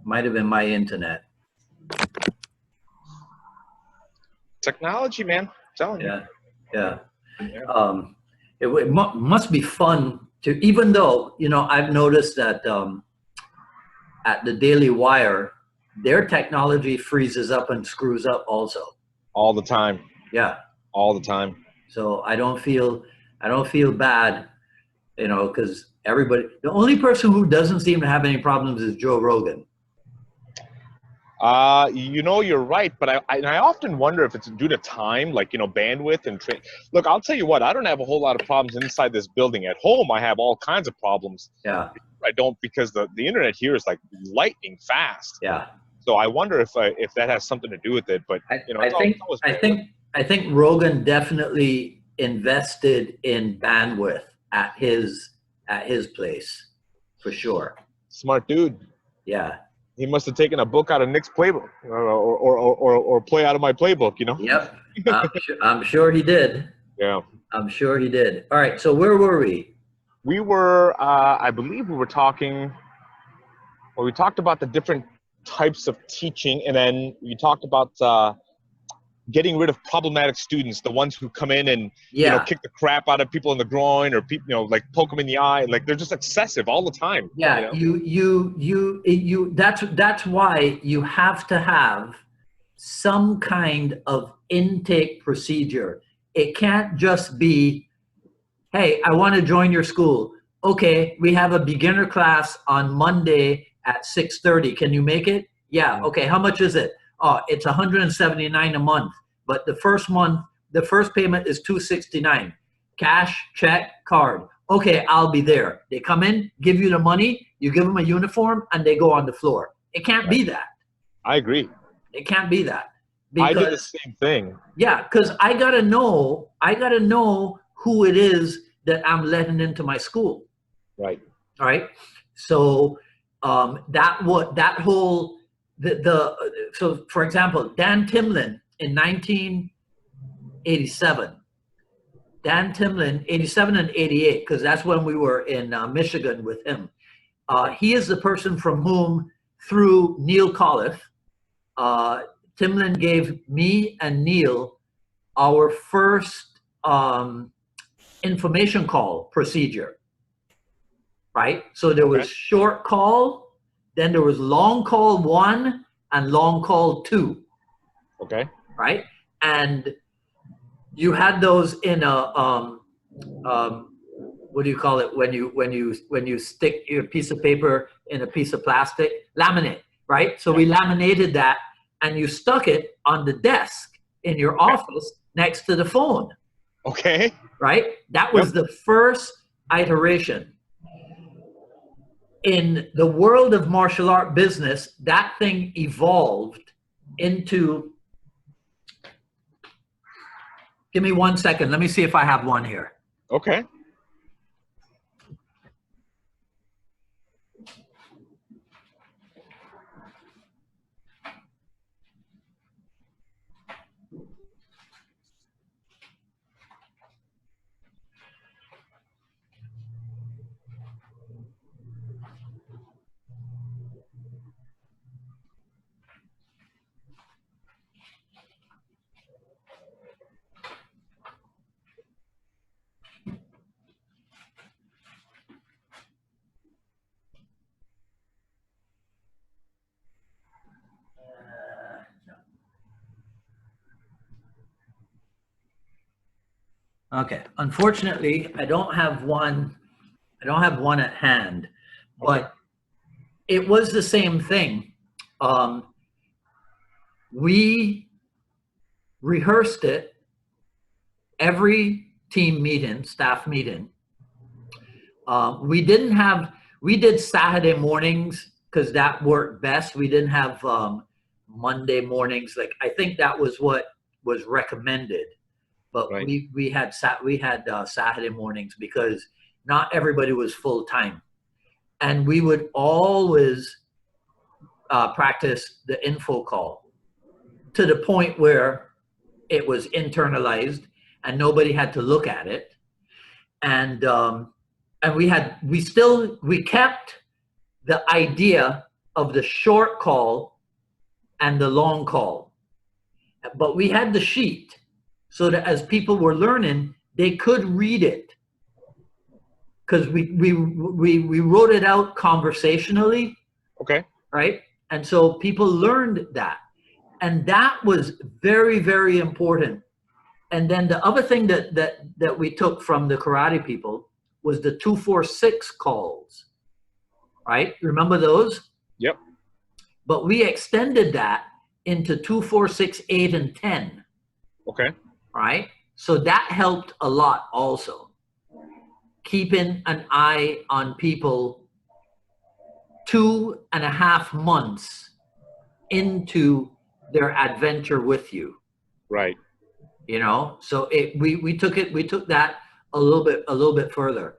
Might have been my internet. Technology, man. I'm telling you. Yeah. It must be fun to, even though, you know, I've noticed that at the Daily Wire, their technology freezes up and screws up also. All the time. Yeah. All the time. So I don't feel bad, you know, because everybody, the only person who doesn't seem to have any problems is Joe Rogan. You know, you're right, but I often wonder if it's due to time, like, you know, bandwidth and look, I'll tell you what, I don't have a whole lot of problems inside this building. At home, I have all kinds of problems. Yeah. I don't, because the internet here is like lightning fast. Yeah. So I wonder if that has something to do with it. But you know, I think Rogan definitely invested in bandwidth at his place, for sure. Smart dude. Yeah. He must have taken a book out of Nik's playbook, or play out of my playbook, you know? Yep. I'm sure he did. Yeah. I'm sure he did. All right. So where were we? We were, I believe we were talking, well, we talked about the different types of teaching, and then we talked about getting rid of problematic students, the ones who come in and you know, kick the crap out of people in the groin, or people, you know, like poke them in the eye, like they're just excessive all the time. Yeah, you know? That's why you have to have some kind of intake procedure. It can't just be, hey, I want to join your school. Okay, we have a beginner class on Monday at 6:30. Can you make it? Yeah. Okay. How much is it? Oh, it's $179 a month. But the first month, the first payment is $269. Cash, check, card. Okay, I'll be there. They come in, give you the money, you give them a uniform, and they go on the floor. It can't be that. I agree. It can't be that. Because, I did the same thing. Yeah, because I gotta know who it is that I'm letting into my school. Right. All right. So so for example, Dan Timlin in 1987, Dan Timlin, 87 and 88, because that's when we were in Michigan with him. He is the person from whom, through Neil Colliff, Timlin gave me and Neil our first information call procedure, right? So there was short call, then there was long call 1 and long call 2. Okay. Right? And you had those in a what do you call it when you stick your piece of paper in a piece of plastic? Laminate, right? So we laminated that, and you stuck it on the desk in your office next to the phone. Okay. Right? That was the first iteration. In the world of martial art business, that thing evolved into, give me 1 second. Let me see if I have one here. Okay. Okay. Unfortunately, I don't have one at hand, but it was the same thing. We rehearsed it every team meeting, staff meeting. We did Saturday mornings because that worked best. We didn't have Monday mornings. Like, I think that was what was recommended. But we had Saturday mornings because not everybody was full time, and we would always practice the info call to the point where it was internalized and nobody had to look at it, and we kept the idea of the short call and the long call. But we had the sheet so that as people were learning, they could read it. Because we wrote it out conversationally. Okay. Right? And so people learned that. And that was very, very important. And then the other thing that we took from the karate people was the 246 calls. Right? Remember those? Yep. But we extended that into 2, 4, 6, 8, and 10. Okay. Right? So that helped a lot also. Keeping an eye on people 2.5 months into their adventure with you. Right. You know, so we took that a little bit further.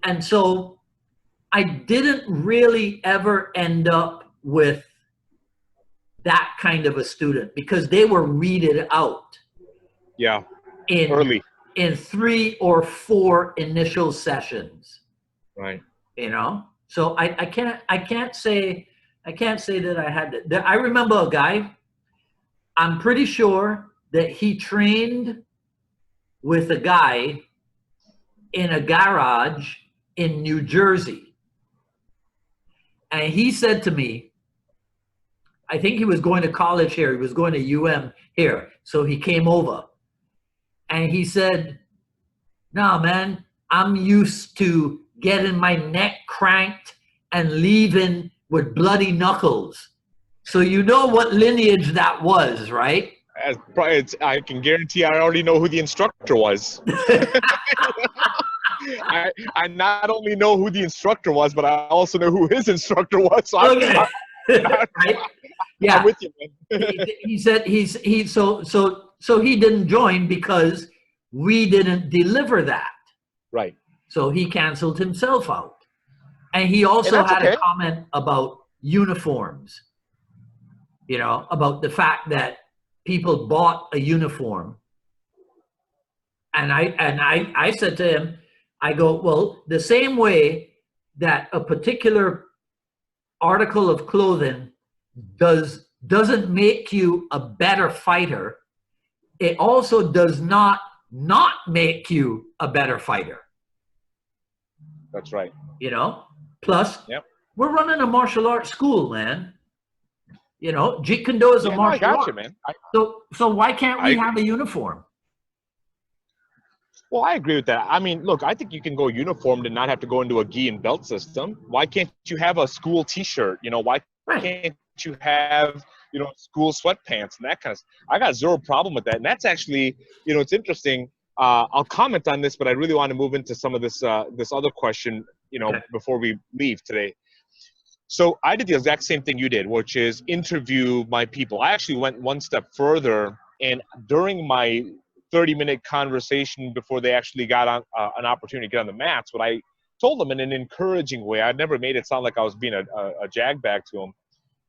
And so I didn't really ever end up with that kind of a student because they were weeded out. Yeah. In 3 or 4 initial sessions. Right. You know, so I can't say that I had that. I remember a guy. I'm pretty sure that he trained with a guy in a garage in New Jersey, and he said to me, I think he was going to college here. He was going to UM here, so he came over. And he said, no, man, I'm used to getting my neck cranked and leaving with bloody knuckles. So you know what lineage that was, right? I can guarantee I already know who the instructor was. I not only know who the instructor was, but I also know who his instructor was. So Okay. Right? Yeah. I'm with you, man. He said so he didn't join because we didn't deliver that. Right. So he canceled himself out. And he also had a comment about uniforms, you know, about the fact that people bought a uniform. And I said to him, I go, well, the same way that a particular article of clothing doesn't make you a better fighter, it also does not make you a better fighter. That's right. You know, plus we're running a martial arts school, man. You know, Jeet Kune Do is a martial art. You, man. So why can't we have a uniform? Well, I agree with that. I mean, look, I think you can go uniformed and not have to go into a gi and belt system. Why can't you have a school T-shirt? You know, why can't you have, you know, school sweatpants and that kind of stuff? I got zero problem with that. And that's actually, you know, it's interesting. I'll comment on this, but I really want to move into some of this this other question, you know, before we leave today. So I did the exact same thing you did, which is interview my people. I actually went one step further, and during my 30-minute conversation before they actually got on an opportunity to get on the mats, what I told them in an encouraging way, I'd never made it sound like I was being a jagbag to them,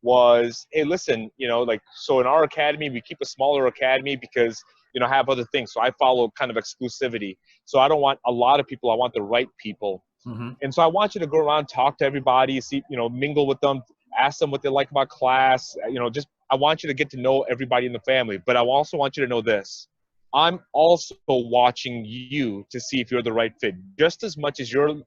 was, hey, listen, you know, like, so in our academy, we keep a smaller academy because, you know, I have other things. So I follow kind of exclusivity. So I don't want a lot of people. I want the right people. Mm-hmm. And so I want you to go around, talk to everybody, see, you know, mingle with them, ask them what they like about class. You know, just, I want you to get to know everybody in the family. But I also want you to know this. I'm also watching you to see if you're the right fit. Just as much as you're doing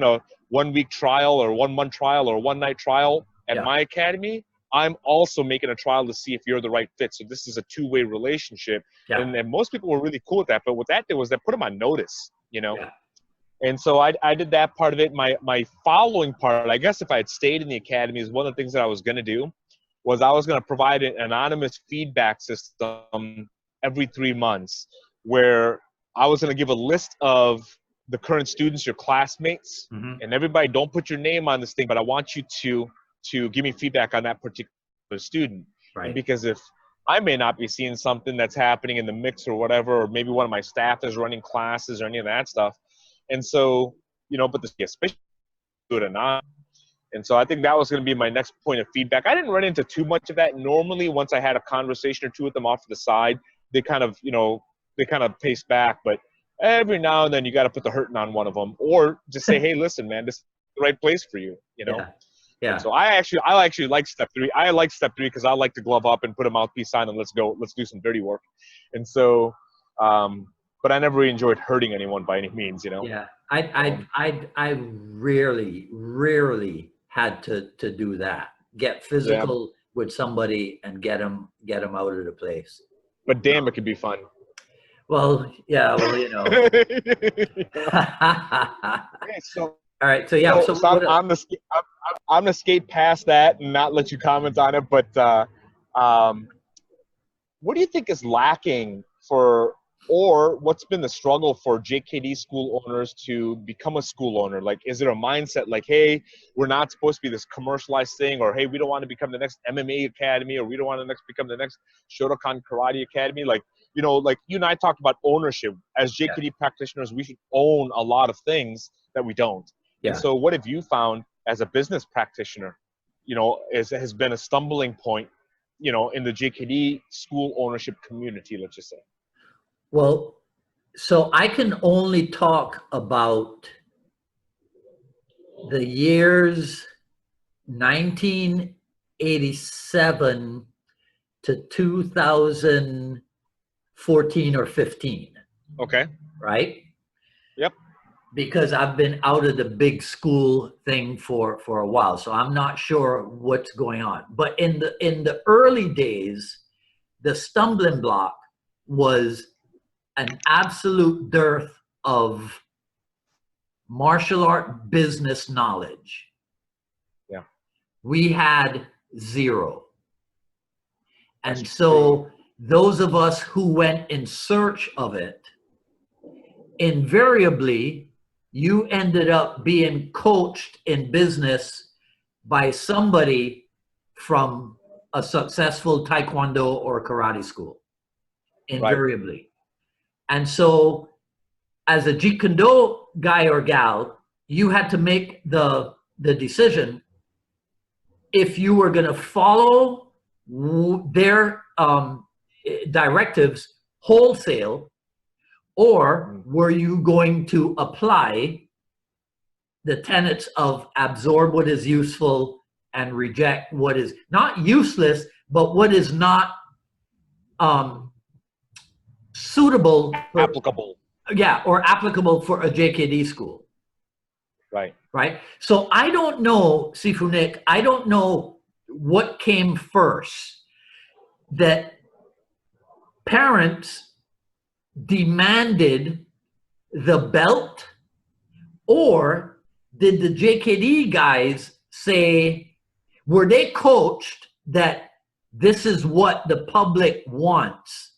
a 1-week trial or 1-month trial or 1-night trial at my academy, I'm also making a trial to see if you're the right fit. So this is a 2-way relationship. Yeah. And most people were really cool with that. But what that did was that put them on notice, you know. Yeah. And so I did that part of it. My following part, I guess if I had stayed in the academy, is one of the things that I was going to do was I was going to provide an anonymous feedback system every 3 months where I was going to give a list of the current students, your classmates, and everybody, don't put your name on this thing, but I want you to give me feedback on that particular student. Right. Because if I may not be seeing something that's happening in the mix or whatever, or maybe one of my staff is running classes or any of that stuff. And so, you know, but especially do it or not. And so I think that was going to be my next point of feedback. I didn't run into too much of that. Normally, once I had a conversation or two with them off to the side, they kind of, you know, pace back. But every now and then you got to put the hurting on one of them, or just say, hey, listen, man, this is the right place for you, you know? Yeah. Yeah. And so I actually like step three. I like step three because I like to glove up and put a mouthpiece on and let's go. Let's do some dirty work. And so, but I never really enjoyed hurting anyone by any means, you know. Yeah. I rarely had to do that. Get physical with somebody and get them out of the place. But damn, it could be fun. Well, yeah. Well, you know. Okay, so All right. So yeah. So I'm gonna skate past that and not let you comment on it. But what do you think is lacking for, or what's been the struggle for JKD school owners to become a school owner? Like, is it a mindset like, hey, we're not supposed to be this commercialized thing, or hey, we don't want to become the next MMA academy, or we don't want to become the next Shotokan Karate Academy? Like, you know, like you and I talked about ownership. As JKD practitioners, we should own a lot of things that we don't. Yeah. And so what have you found as a business practitioner, you know, has been a stumbling point, you know, in the JKD school ownership community, let's just say? Well, so I can only talk about the years 1987 to 2014 or 15. Okay. Right? Yep. Because I've been out of the big school thing for a while, so I'm not sure what's going on. But in the early days, the stumbling block was an absolute dearth of martial art business knowledge. Yeah. We had zero. And so those of us who went in search of it, invariably, you ended up being coached in business by somebody from a successful Taekwondo or karate school, invariably. Right. And so as a Jeet Kune Do guy or gal, you had to make the decision if you were going to follow their directives wholesale, or were you going to apply the tenets of absorb what is useful and reject what is not useless, but what is not suitable, applicable. Yeah, or applicable for a JKD school. Right. Right. So I don't know, Sifu Nik, I don't know what came first, that parents demanded the belt, or did the JKD guys say, were they coached that this is what the public wants?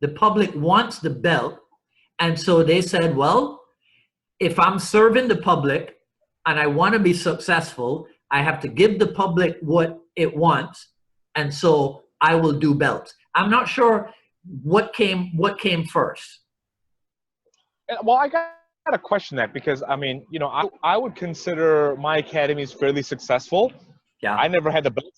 The public wants the belt. And so they said, well, if I'm serving the public and I want to be successful, I have to give the public what it wants. And so I will do belts. I'm not sure what came first. Well, I got to question that, because I mean, you know, I would consider my academies fairly successful. Yeah. I never had the belt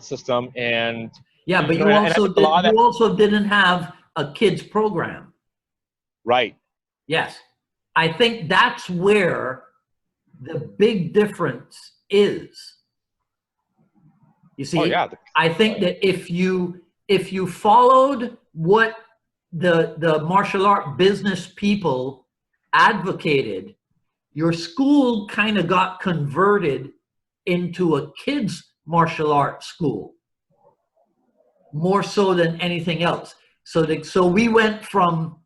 system, and yeah, but you also didn't have a kids program. Right. Yes. I think that's where the big difference is. You see, I think that if you followed what the martial art business people advocated, your school kind of got converted into a kids martial art school more so than anything else. So we went from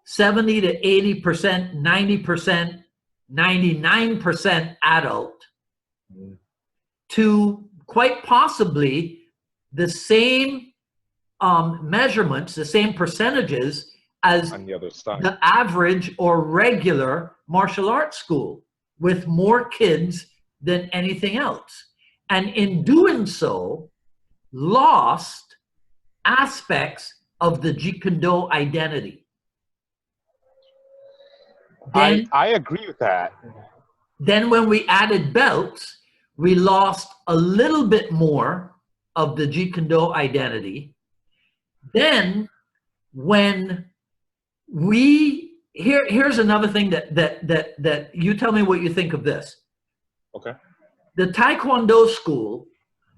70 to 80%, 90%, 99% adult to quite possibly the same measurements, the same percentages as on the other side, the average or regular martial arts school, with more kids than anything else. And in doing so, lost aspects of the Jeet Kune Do identity. Then, I agree with that. Then when we added belts, we lost a little bit more of the Jeet Kune Do identity. Then when here's another thing that you tell me what you think of this. Okay. The Taekwondo school,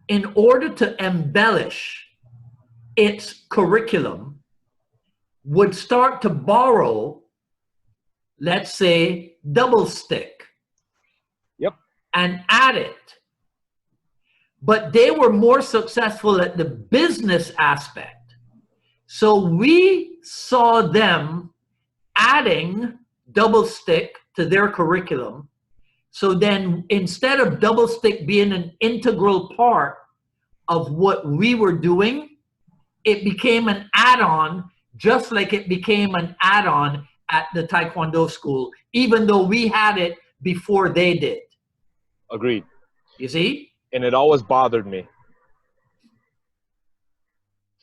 in order to embellish its curriculum, would start to borrow, let's say, double stick Yep. and add it. But they were more successful at the business aspect. So we saw them adding double stick to their curriculum. So then instead of double stick being an integral part of what we were doing, it became an add-on, just like it became an add-on at the Taekwondo school, even though we had it before they did. Agreed. You see? And it always bothered me.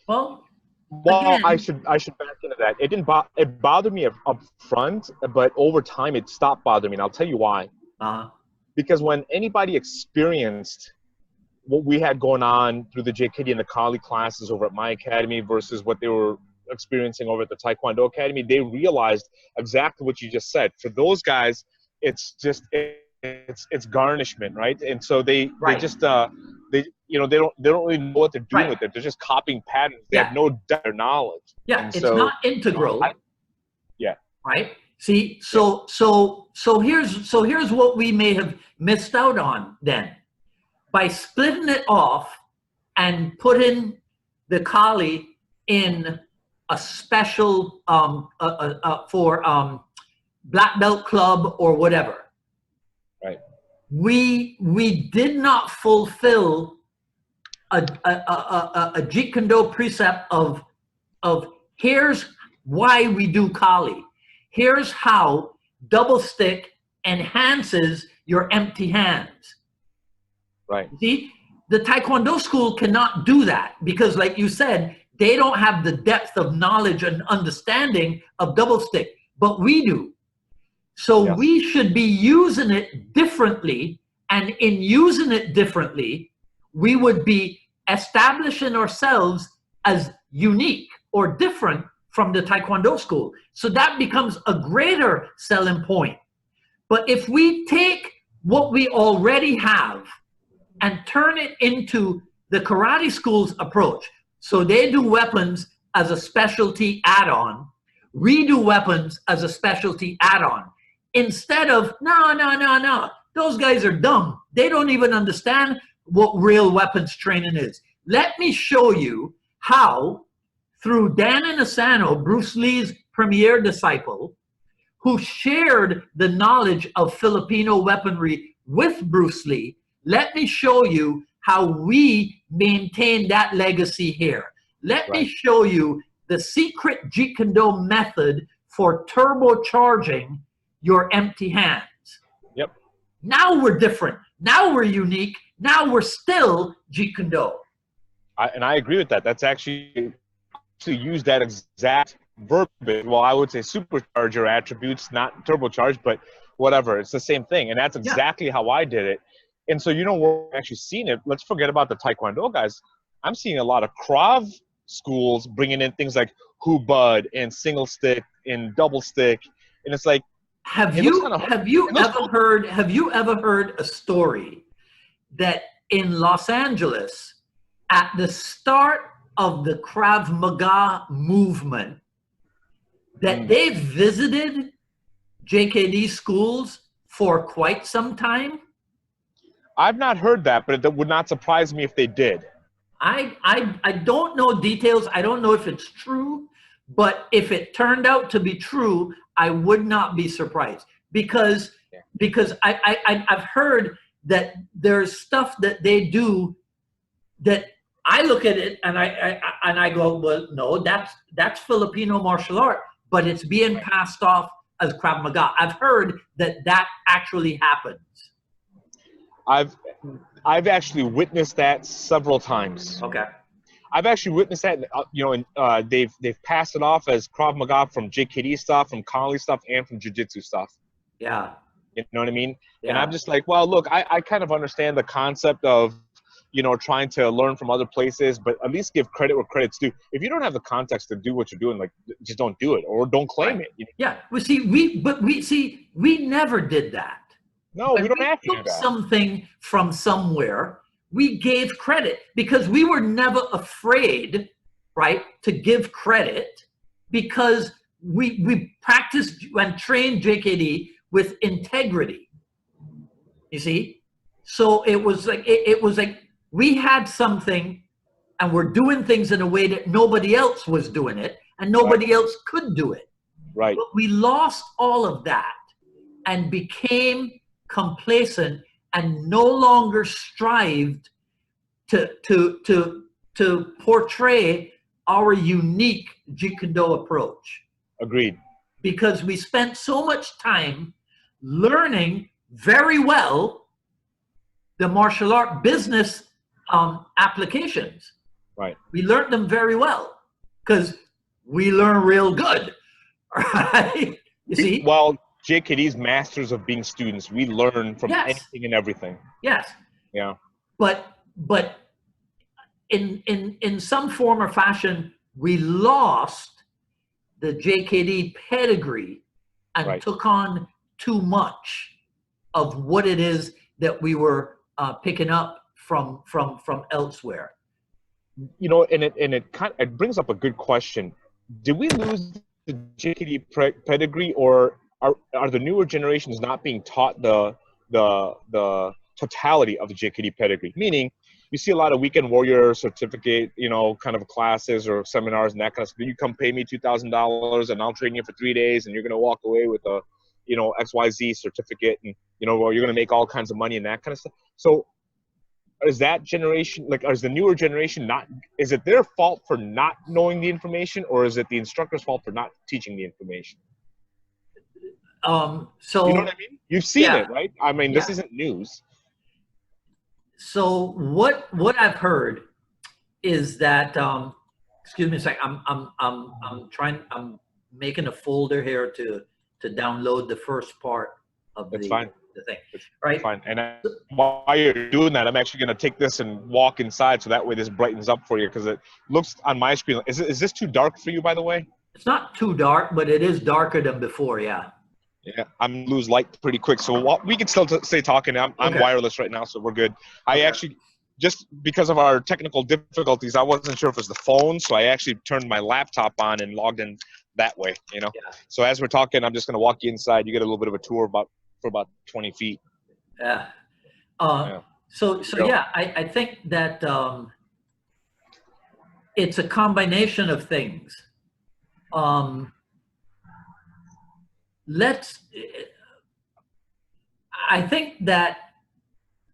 Well, Well, I should back into that. It didn't it bothered me up front, but over time it stopped bothering me, and I'll tell you why. Because when anybody experienced what we had going on through the JKD and the Kali classes over at my academy versus what they were experiencing over at the Taekwondo Academy, they realized exactly what you just said. For those guys, it's just it's garnishment, right? And so they just they don't really know what they're doing with it. They're just copying patterns. They have no depth knowledge. Yeah, and it's not integral. Yeah. Right. See, so here's what we may have missed out on then. By splitting it off and putting the Kali in a special for black belt club or whatever. Right. We did not fulfill a Jeet Kune Do precept of here's why we do Kali. Here's how double stick enhances your empty hands. Right. See, the Taekwondo school cannot do that because, like you said, they don't have the depth of knowledge and understanding of double stick, but we do. So we should be using it differently, and in using it differently, we would be establishing ourselves as unique or different from the Taekwondo school. So that becomes a greater selling point. But if we take what we already have and turn it into the karate school's approach, so they do weapons as a specialty add-on, we do weapons as a specialty add-on. Instead of, no, those guys are dumb. They don't even understand what real weapons training is. Let me show you how, through Dan Inosanto, Bruce Lee's premier disciple, who shared the knowledge of Filipino weaponry with Bruce Lee, let me show you how we maintain that legacy here. Let me show you the secret Jeet Kune Do method for turbocharging your empty hands. Yep. Now we're different. Now we're unique. Now we're still Jeet Kune Do. And I agree with that. That's actually use that exact verbiage. Well, I would say supercharge your attributes, not turbocharge, but whatever. It's the same thing. And that's exactly how I did it. And so, we're actually seeing it. Let's forget about the Taekwondo guys. I'm seeing a lot of Krav schools bringing in things like hubud and single stick and double stick. And it's like, have you ever heard a story that in Los Angeles, at the start of the Krav Maga movement, that they visited JKD schools for quite some time? I've not heard that, but it would not surprise me if they did. I don't know details. I don't know if it's true, but if it turned out to be true, I would not be surprised because I've heard that there's stuff that they do that I look at it and I go, well, no, that's Filipino martial art, but it's being passed off as Krav Maga. I've heard that actually happens. I've actually witnessed that several times. Okay. I've actually witnessed that, and they've passed it off as Krav Maga from JKD stuff, from Kali stuff, and from Jiu-Jitsu stuff. Yeah. You know what I mean? Yeah. And I'm just like, well, look, I kind of understand the concept of, trying to learn from other places, but at least give credit where credit's due. If you don't have the context to do what you're doing, like, just don't do it or don't claim it. Yeah. We never did that. No, we When don't we have to do took that. something from somewhere, we gave credit because we were never afraid, right, to give credit because we practiced and trained JKD with integrity. You see? So it was like it was like we had something and we're doing things in a way that nobody else was doing it and nobody else could do it. Right. But we lost all of that and became complacent and no longer strived to portray our unique Jeet Kune Do approach. Agreed. Because we spent so much time learning very well the martial art business applications. Right. We learned them very well because we learn real good. Right? You see? Well, JKD's masters of being students. We learn from Yes. anything and everything. Yes. Yeah. But in some form or fashion, we lost the JKD pedigree and took on too much of what it is that we were picking up from elsewhere. You know, and it brings up a good question. Did we lose the JKD pedigree, or are the newer generations not being taught the totality of the JKD pedigree? Meaning, you see a lot of weekend warrior certificate, you know, kind of classes or seminars and that kind of stuff. You come pay me $2,000 and I'll train you for 3 days and you're going to walk away with a, you know, XYZ certificate and, you know, well, you're going to make all kinds of money and that kind of stuff. So is that generation, like, is the newer generation not, is it their fault for not knowing the information, or is it the instructor's fault for not teaching the information? So you know what I mean? You've seen it, right? I mean, this isn't news. So what I've heard is that excuse me a second. I'm making a folder here to download the first part of the thing. Right? Fine. And while you're doing that, I'm actually going to take this and walk inside so that way this brightens up for you, because it looks on my screen. Is this too dark for you, by the way? It's not too dark, but it is darker than before. Yeah. Yeah, I'm lose light pretty quick, so we can still stay talking. I'm wireless right now, so we're good. I actually, just because of our technical difficulties, I wasn't sure if it was the phone, so I actually turned my laptop on and logged in that way. You know, so as we're talking, I'm just going to walk you inside. You get a little bit of a tour for about 20 feet. Yeah. So yeah, I think that it's a combination of things. I think that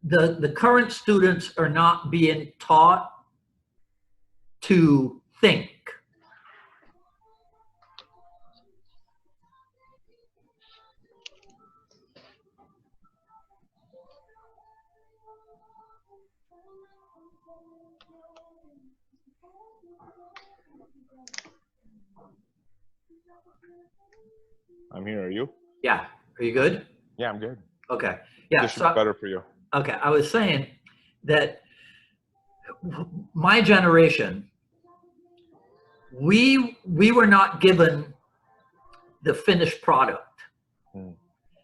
the current students are not being taught to think. I'm here. Are you? Yeah. Are you good? Yeah, I'm good. Okay. Yeah. This should be better for you. Okay. I was saying that my generation, we were not given the finished product.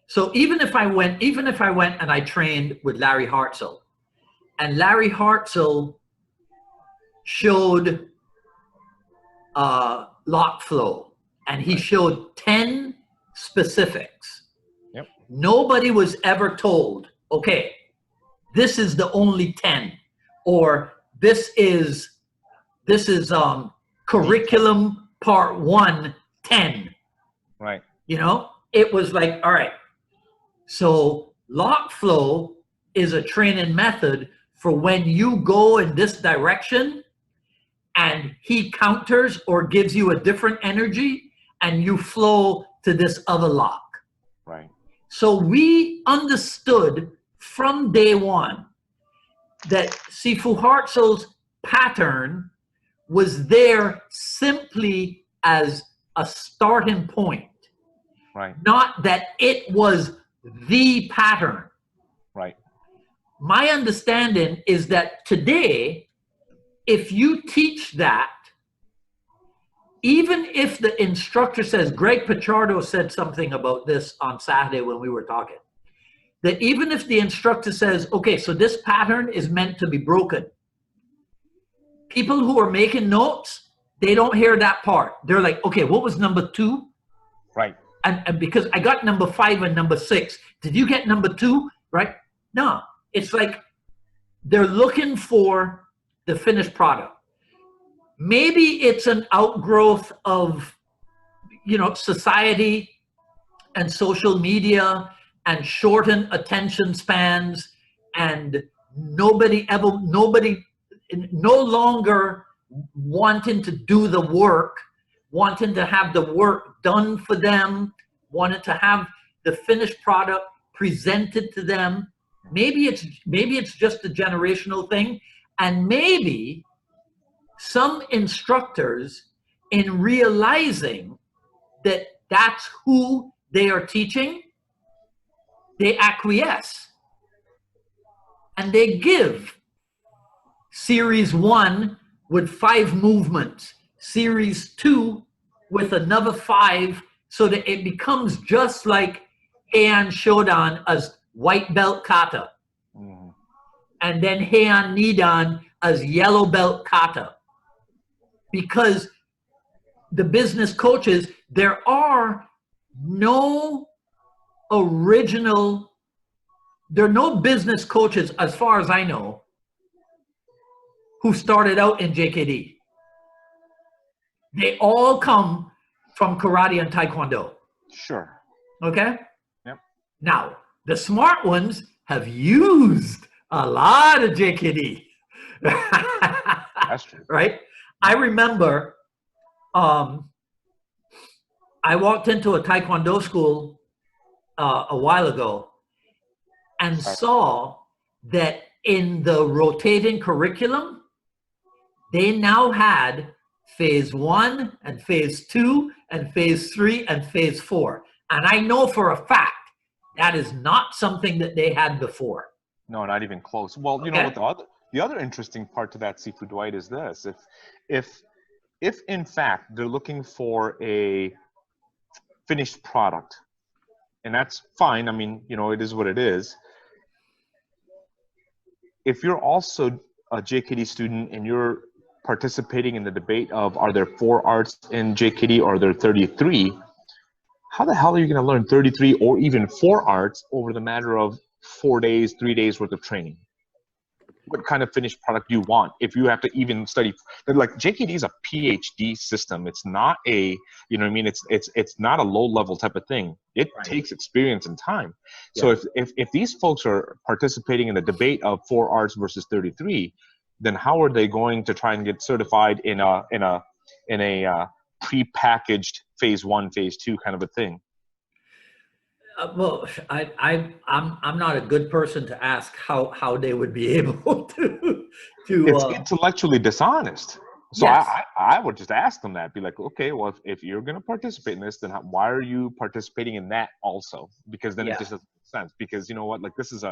So even if I went and I trained with Larry Hartzell, and Larry Hartzell showed lock flow, and he showed 10 specifics. Yep. Nobody was ever told, okay, this is the only 10, or this is curriculum part 1, 10. Right. You know, it was like, all right, so lock flow is a training method for when you go in this direction and he counters or gives you a different energy and you flow to this other lock. Right. So we understood from day one that Sifu Hartzell's pattern was there simply as a starting point. Right. Not that it was the pattern. Right. My understanding is that today, if you teach that, even if the instructor says, Greg Pichardo said something about this on Saturday when we were talking, that even if the instructor says, okay, so this pattern is meant to be broken, people who are making notes, they don't hear that part. They're like, okay, what was number 2? Right. And because I got number 5 and number 6, did you get number 2? Right? No, it's like they're looking for the finished product. Maybe it's an outgrowth of, you know, society and social media and shortened attention spans, and nobody no longer wanting to do the work, wanting to have the work done for them, wanting to have the finished product presented to them. Maybe it's just a generational thing, and maybe some instructors, in realizing that that's who they are teaching, they acquiesce and they give series 1 with 5 movements, series 2 with another 5, so that it becomes just like Heian Shodan as white belt kata, and then Heian Nidan as yellow belt kata. Because the business coaches, there are no business coaches, as far as I know, who started out in JKD. They all come from karate and taekwondo. Sure. Okay? Yep. Now, the smart ones have used a lot of JKD. That's true. Right? I remember I walked into a taekwondo school a while ago and saw that in the rotating curriculum, they now had phase 1 and phase 2 and phase 3 and phase 4. And I know for a fact that is not something that they had before. No, not even close. Well, you know what, the other interesting part to that, Sifu Dwight, is this. If in fact they're looking for a finished product, and that's fine, I mean, you know, it is what it is. If you're also a JKD student and you're participating in the debate of, are there 4 arts in JKD or are there 33, how the hell are you going to learn 33 or even 4 arts over the matter of 4 days, 3 days worth of training? What kind of finished product do you want if you have to even study? Like, JKD is a PhD system. It's not a, you know what I mean? It's not a low level type of thing. It takes experience and time. So if these folks are participating in the debate of 4 arts versus 33, then how are they going to try and get certified in a prepackaged phase 1, phase 2 kind of a thing? Well, I'm not a good person to ask how they would be able to. It's intellectually dishonest. So yes. I would just ask them that, be like, okay, well, if you're going to participate in this, then why are you participating in that also? Because then it just doesn't make sense. Because you know what, like, this is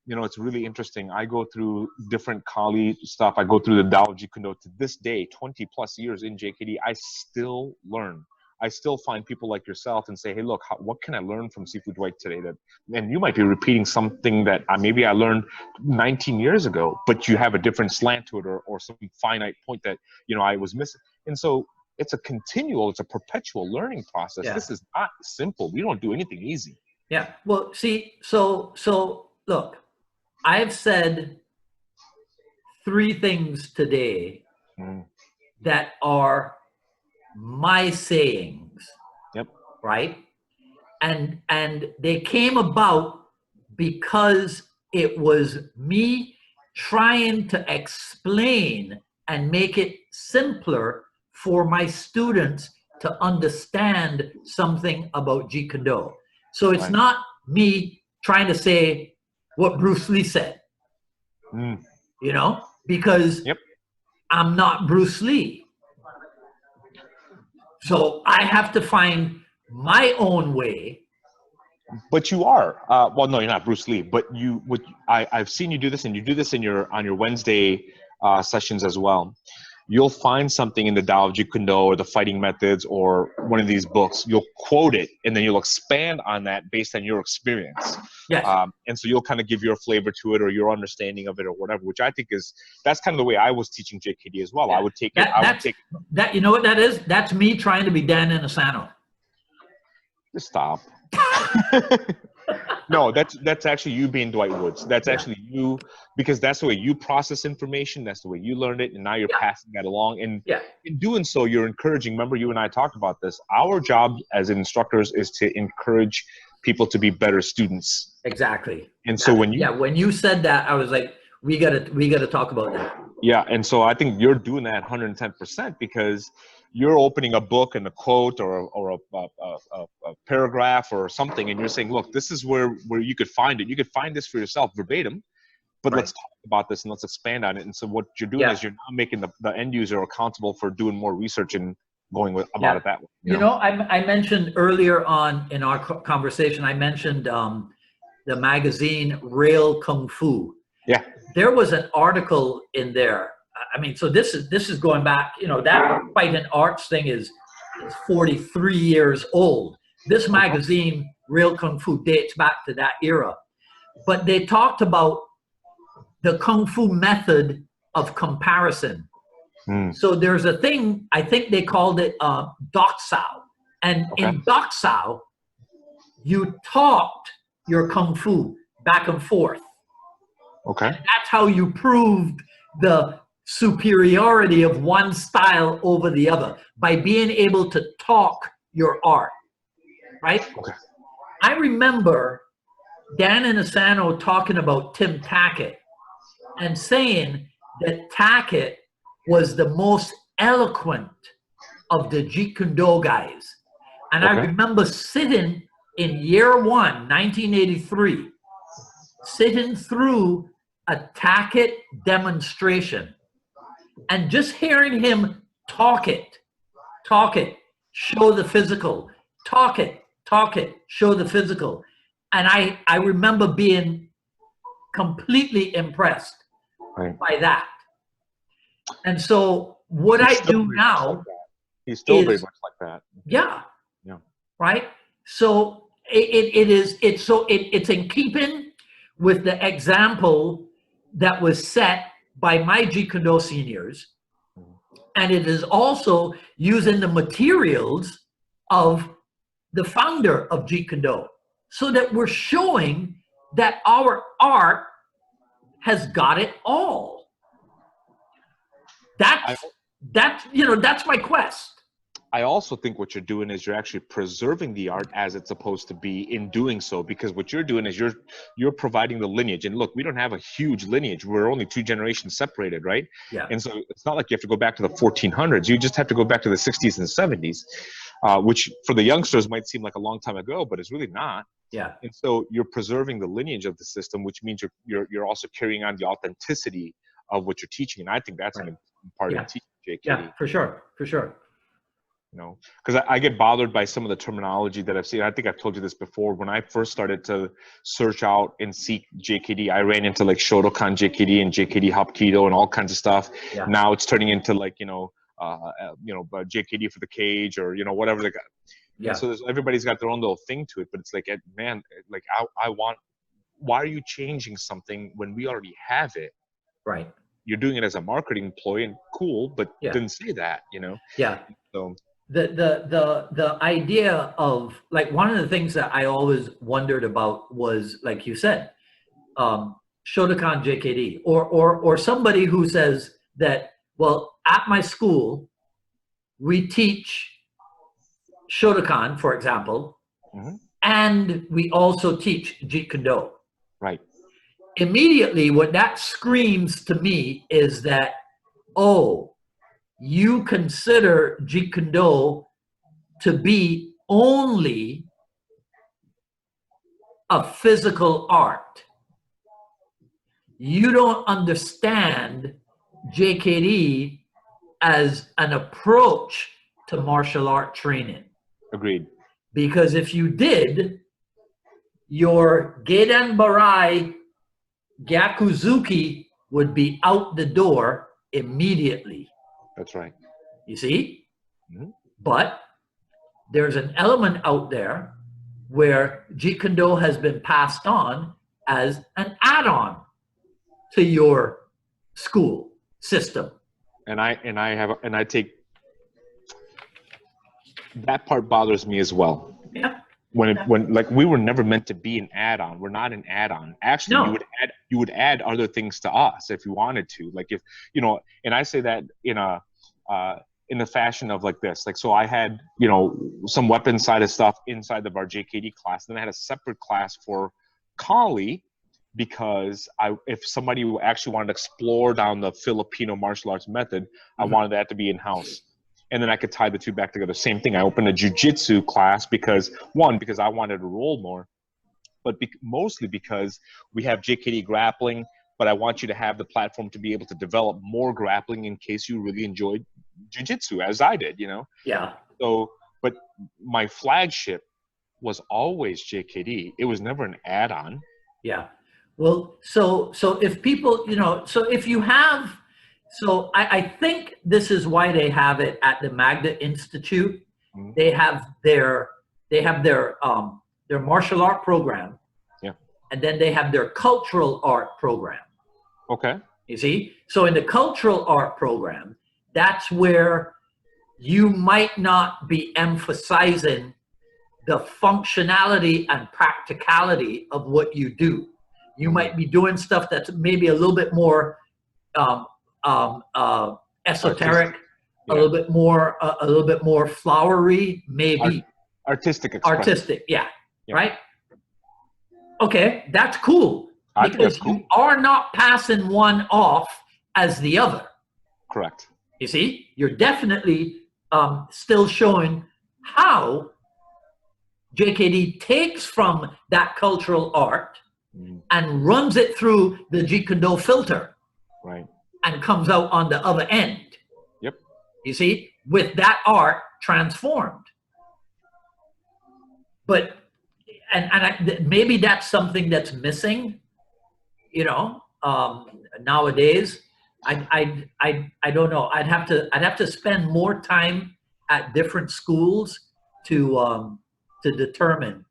you know, it's really interesting. I go through different Kali stuff. I go through the Dao of Jeet Kune Do. To this day, 20 plus years in JKD, I still learn. I still find people like yourself and say, hey, look, what can I learn from Sifu Dwight today? And you might be repeating something that maybe I learned 19 years ago, but you have a different slant to it, or some finite point that, you know, I was missing. And so it's a perpetual learning process. This is not simple. We don't do anything easy. Yeah. Well, see, so look, I've said 3 things today that are my sayings. Yep. Right? And they came about because it was me trying to explain and make it simpler for my students to understand something about Jeet Kune Do. So it's not me trying to say what Bruce Lee said, you know, because I'm not Bruce Lee. So I have to find my own way. But you are. Well, no, you're not Bruce Lee. But I've seen you do this, and you do this on your Wednesday sessions as well. you'll find something in the Tao of Jeet Kune Do or the fighting methods or one of these books. You'll quote it, and then you'll expand on that based on your experience. Yes. And so you'll kind of give your flavor to it or your understanding of it or whatever, which I think that's kind of the way I was teaching JKD as well. Yeah. I would take it. That, you know what that is? That's me trying to be Dan Inosanto. Just stop. No, that's actually you being Dwight Woods. That's actually you, because that's the way you process information. That's the way you learned it, and now you're passing that along. And in doing so, you're encouraging. Remember, you and I talked about this. Our job as instructors is to encourage people to be better students. Exactly. And so when you said that, I was like, we gotta talk about that. Yeah, and so I think you're doing that 110% because you're opening a book and a quote or a paragraph or something, and you're saying, look, this is where you could find it. You could find this for yourself verbatim, but let's talk about this and let's expand on it. And so what you're doing is you're now making the end user accountable for doing more research and going about it that way. You know, I mentioned earlier on in our conversation, I mentioned the magazine Real Kung Fu. Yeah. There was an article in there. I mean, so this is going back, you know, that Fight and Arts thing is 43 years old. This magazine, Real Kung Fu, dates back to that era. But they talked about the Kung Fu method of comparison. So there's a thing, I think they called it Doksao. And in Doksao, you taught your Kung Fu back and forth. Okay. And that's how you proved the superiority of one style over the other, by being able to talk your art, right? Okay. I remember Dan Inosanto talking about Tim Tackett and saying that Tackett was the most eloquent of the Jeet Kune Do guys. And I remember sitting in year one, 1983, sitting through a Tackett demonstration and just hearing him talk it, show the physical, talk it, show the physical. And I remember being completely impressed by that. And so what I do now, he's still very much like that. Yeah. Right. So it's in keeping with the example that was set by my Jeet Kune Do seniors, and it is also using the materials of the founder of Jeet Kune Do, so that we're showing that our art has got it all. That's my quest. I also think what you're doing is you're actually preserving the art as it's supposed to be in doing so, because what you're doing is you're providing the lineage. And look, we don't have a huge lineage. We're only 2 generations separated, right? Yeah. And so it's not like you have to go back to the 1400s. You just have to go back to the 60s and 70s, which for the youngsters might seem like a long time ago, but it's really not. Yeah. And so you're preserving the lineage of the system, which means you're also carrying on the authenticity of what you're teaching. And I think that's an important part of teaching JKD. Yeah, for sure. You know, because I get bothered by some of the terminology that I've seen. I think I've told you this before. When I first started to search out and seek JKD, I ran into like Shotokan JKD and JKD Hapkido and all kinds of stuff. Yeah. Now it's turning into like, JKD for the cage or, whatever they got. Yeah. And so everybody's got their own little thing to it, but it's like, man, like why are you changing something when we already have it? Right. You're doing it as a marketing ploy and cool, but didn't say that, Yeah. So. The idea of, like, one of the things that I always wondered about was, like you said, Shotokan JKD, or somebody who says that, well, at my school we teach Shotokan, for example, and we also teach Jeet Kune Do. Right. Immediately, what that screams to me is that, you consider Jeet Kune Do to be only a physical art. You don't understand JKD as an approach to martial art training. Agreed. Because if you did, your Gedan Barai Gyakuzuki would be out the door immediately. That's right. You see? Mhm. But there's an element out there where Jeet Kune Do has been passed on as an add-on to your school system. And I take that part bothers me as well. Yeah. When like we were never meant to be an add-on. We're not an add-on. Actually, No. you would add other things to us if you wanted to. Like if you know, and I say that in the fashion of like this. Like so I had, you know, some weapon side of stuff inside of our JKD class. Then I had a separate class for Kali because if somebody actually wanted to explore down the Filipino martial arts method, I wanted that to be in-house. And then I could tie the two back together. Same thing. I opened a jiu-jitsu class because I wanted to roll more, but mostly because we have JKD grappling, but I want you to have the platform to be able to develop more grappling in case you really enjoyed jiu-jitsu as I did, you know? Yeah. So, but my flagship was always JKD. It was never an add-on. Yeah. Well, so if people, you know, so if you have, so I think this is why they have it at the Magda Institute. Mm-hmm. They have their martial art program. Yeah. And then they have their cultural art program. Okay. You see? So in the cultural art program, that's where you might not be emphasizing the functionality and practicality of what you do. You might be doing stuff that's maybe a little bit more esoteric, yeah. a little bit more flowery, maybe artistic, yeah, right? Okay, that's cool because you are not passing one off as the other. Correct. You see, you're definitely still showing how JKD takes from that cultural art and runs it through the Jeet Kune Do filter, right, and comes out on the other end. Yep. You see, with that art transformed. But maybe that's something that's missing, you know, nowadays. I don't know. I'd have to spend more time at different schools to determine.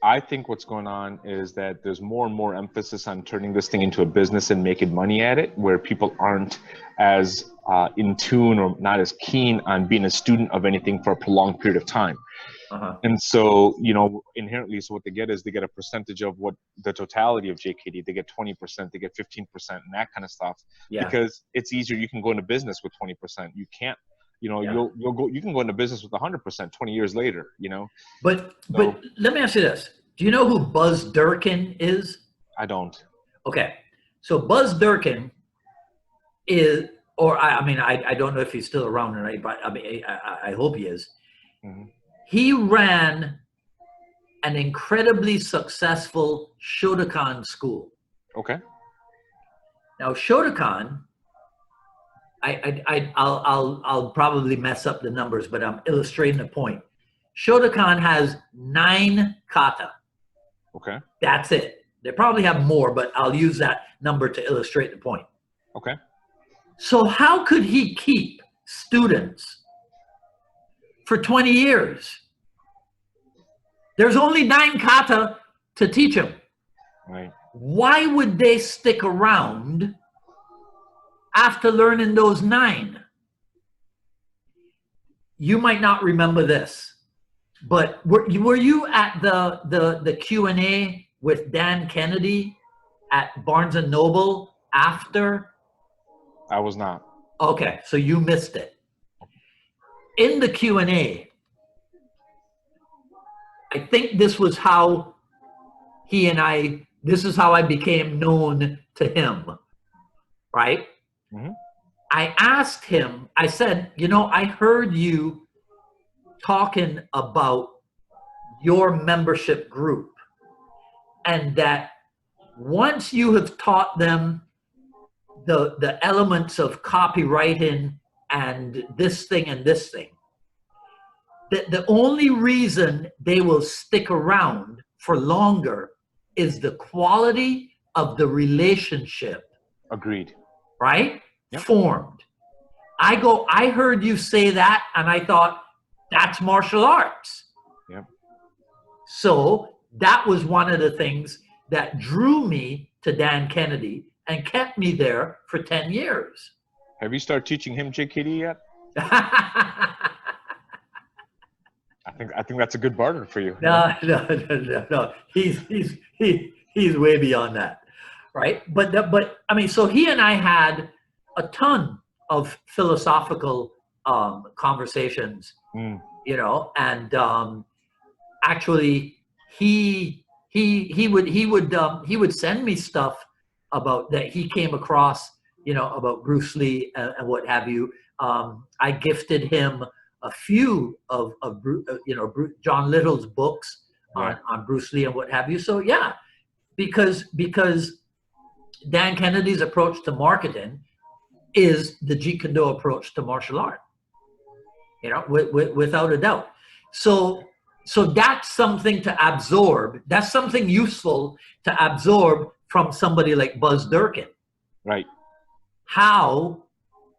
I think what's going on is that there's more and more emphasis on turning this thing into a business and making money at it, where people aren't as in tune or not as keen on being a student of anything for a prolonged period of time. And so, you know, inherently, so what they get is they get a percentage of what the totality of JKD. They get 20%, they get 15%, and that kind of stuff. Yeah. Because it's easier. You can go into business with 20%. You can't. You know, you can go into business with 100% 20 years later, you know. But let me ask you this. Do you know who Buzz Durkin is? I don't. Okay. So Buzz Durkin is, or I don't know if he's still around or not, but I hope he is. Mm-hmm. He ran an incredibly successful Shotokan school. Okay. Now Shotokan, I'll probably mess up the numbers, but I'm illustrating the point. Shotokan has 9 kata. Okay. That's it. They probably have more, but I'll use that number to illustrate the point. Okay. So how could he keep students for 20 years? There's only 9 kata to teach them. Right. Why would they stick around after learning those 9? You might not remember this, but were you at the Q&A with Dan Kennedy at Barnes & Noble after? I was not. Okay, so you missed it. In the Q&A, I think this was how this is how I became known to him, right? Mm-hmm. I asked him, I said, you know, I heard you talking about your membership group, and that once you have taught them the elements of copywriting and this thing and this thing, that the only reason they will stick around for longer is the quality of the relationship. Agreed. Right? Yep. Formed. I heard you say that, and I thought, that's martial arts. Yeah. So that was one of the things that drew me to Dan Kennedy and kept me there for 10 years. Have you started teaching him JKD yet? I think that's a good barter for you. No. He's way beyond that, right? But I mean, so he and I had a ton of philosophical conversations, you know, and actually he would send me stuff about that he came across, you know, about Bruce Lee and what have you. I gifted him a few of you know, John Little's books on Bruce Lee and what have you. So yeah, because Dan Kennedy's approach to marketing is the Jeet Kune Do approach to martial art, you know, without a doubt. So that's something to absorb. That's something useful to absorb from somebody like Buzz Durkin. Right. How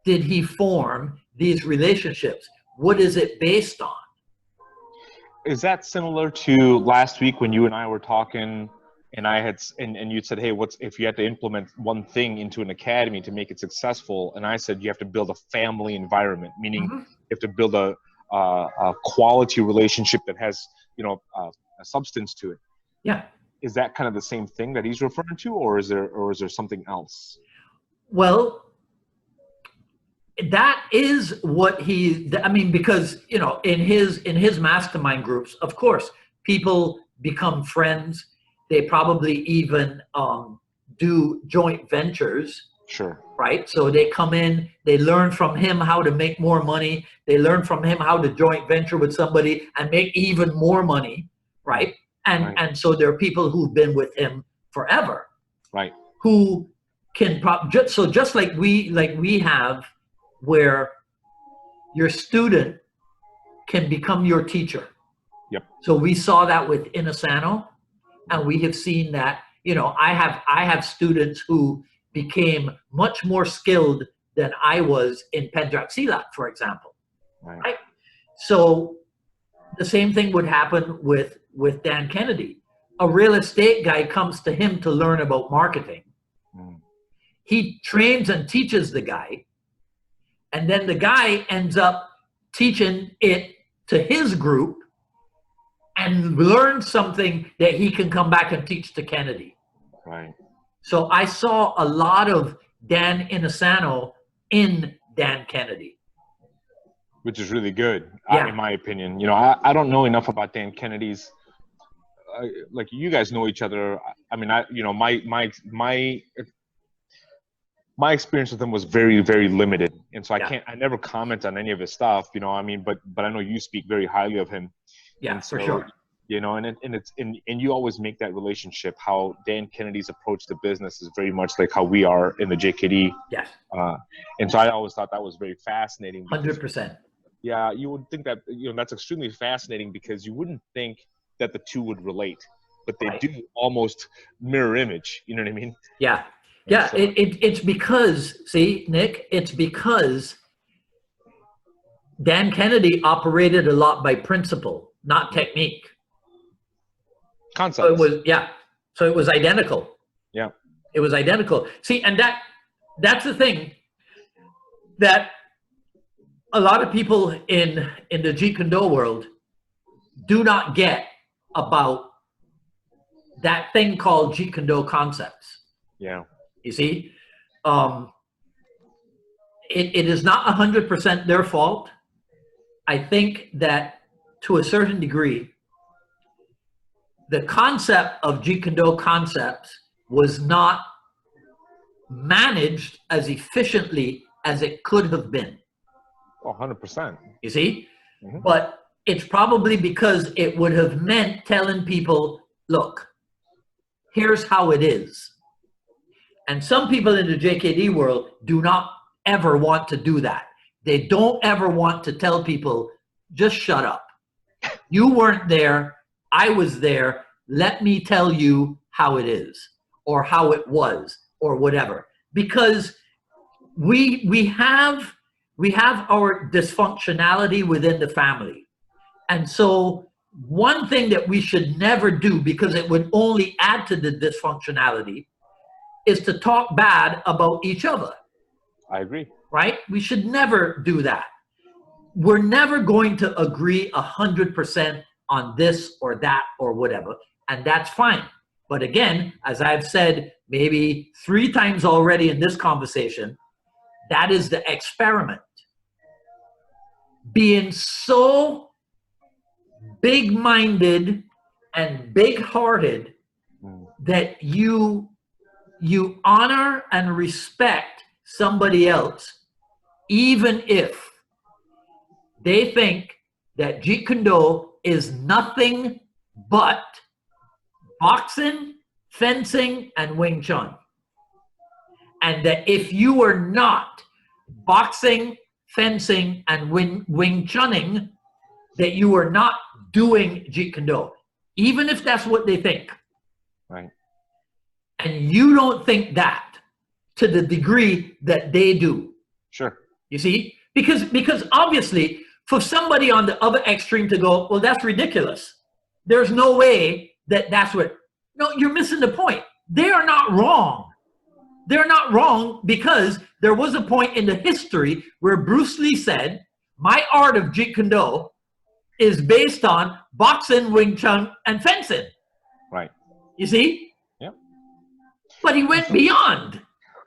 did he form these relationships? What is it based on? Is that similar to last week when you and I were talking, and I had and you said, hey, what's if you had to implement one thing into an academy to make it successful? And I said you have to build a family environment, meaning you have to build a quality relationship that has, you know, a substance to it. Yeah. Is that kind of the same thing that he's referring to, or is there something else? Well, that is what I mean, because, you know, in his mastermind groups, of course, people become friends. They probably even do joint ventures. Sure. Right? So they come in, they learn from him how to make more money. They learn from him how to joint venture with somebody and make even more money. Right? And so there are people who've been with him forever. Right. Who can just like we have, where your student can become your teacher. Yep. So we saw that with Inasano, and we have seen that, you know, I have students who became much more skilled than I was in Pencak Silat, for example. Right? So the same thing would happen with Dan Kennedy. A real estate guy comes to him to learn about marketing. He trains and teaches the guy, and then the guy ends up teaching it to his group and learns something that he can come back and teach to Kennedy. Right. So I saw a lot of Dan Inasano in Dan Kennedy. Which is really good, in my opinion. You know, I don't know enough about Dan Kennedy's. Like, you guys know each other. I mean, my experience with him was very, very limited, and so I never comment on any of his stuff. You know, I mean, but I know you speak very highly of him. Yeah, and so, for sure. You know, and you always make that relationship. How Dan Kennedy's approach to business is very much like how we are in the JKD. Yes. And so I always thought that was very fascinating. 100%. Yeah, you would think that, you know, that's extremely fascinating, because you wouldn't think that the two would relate, but they do almost mirror image. You know what I mean? Yeah. Yeah, so it's because, see, Nick, it's because Dan Kennedy operated a lot by principle, not technique. Concept. So it was identical. Yeah. It was identical. See, and that's the thing that a lot of people in the Jeet Kune Do world do not get about that thing called Jeet Kune Do concepts. Yeah. You see, it is not 100% their fault. I think that to a certain degree, the concept of Jeet Kune Do concepts was not managed as efficiently as it could have been. 100%. You see, but it's probably because it would have meant telling people, look, here's how it is. And some people in the JKD world do not ever want to do that. They don't ever want to tell people, just shut up. You weren't there. I was there. Let me tell you how it is, or how it was, or whatever. Because we have we have our dysfunctionality within the family. And so one thing that we should never do, because it would only add to the dysfunctionality, is to talk bad about each other. I agree. Right? We should never do that. We're never going to agree 100% on this or that or whatever, and that's fine. But again, as I've said maybe 3 times already in this conversation, that is the experiment. Being so big-minded and big-hearted that you honor and respect somebody else, even if they think that Jeet Kune Do is nothing but boxing, fencing, and Wing Chun. And that if you are not boxing, fencing, and Wing Chunning, that you are not doing Jeet Kune Do, even if that's what they think. Right. And you don't think that to the degree that they do. Sure. You see? Because obviously, for somebody on the other extreme to go, well, that's ridiculous. There's no way that that's what. No, you're missing the point. They are not wrong. They're not wrong because there was a point in the history where Bruce Lee said, my art of Jeet Kune Do is based on boxing, Wing Chun, and fencing. Right. You see? Yep. But he went beyond.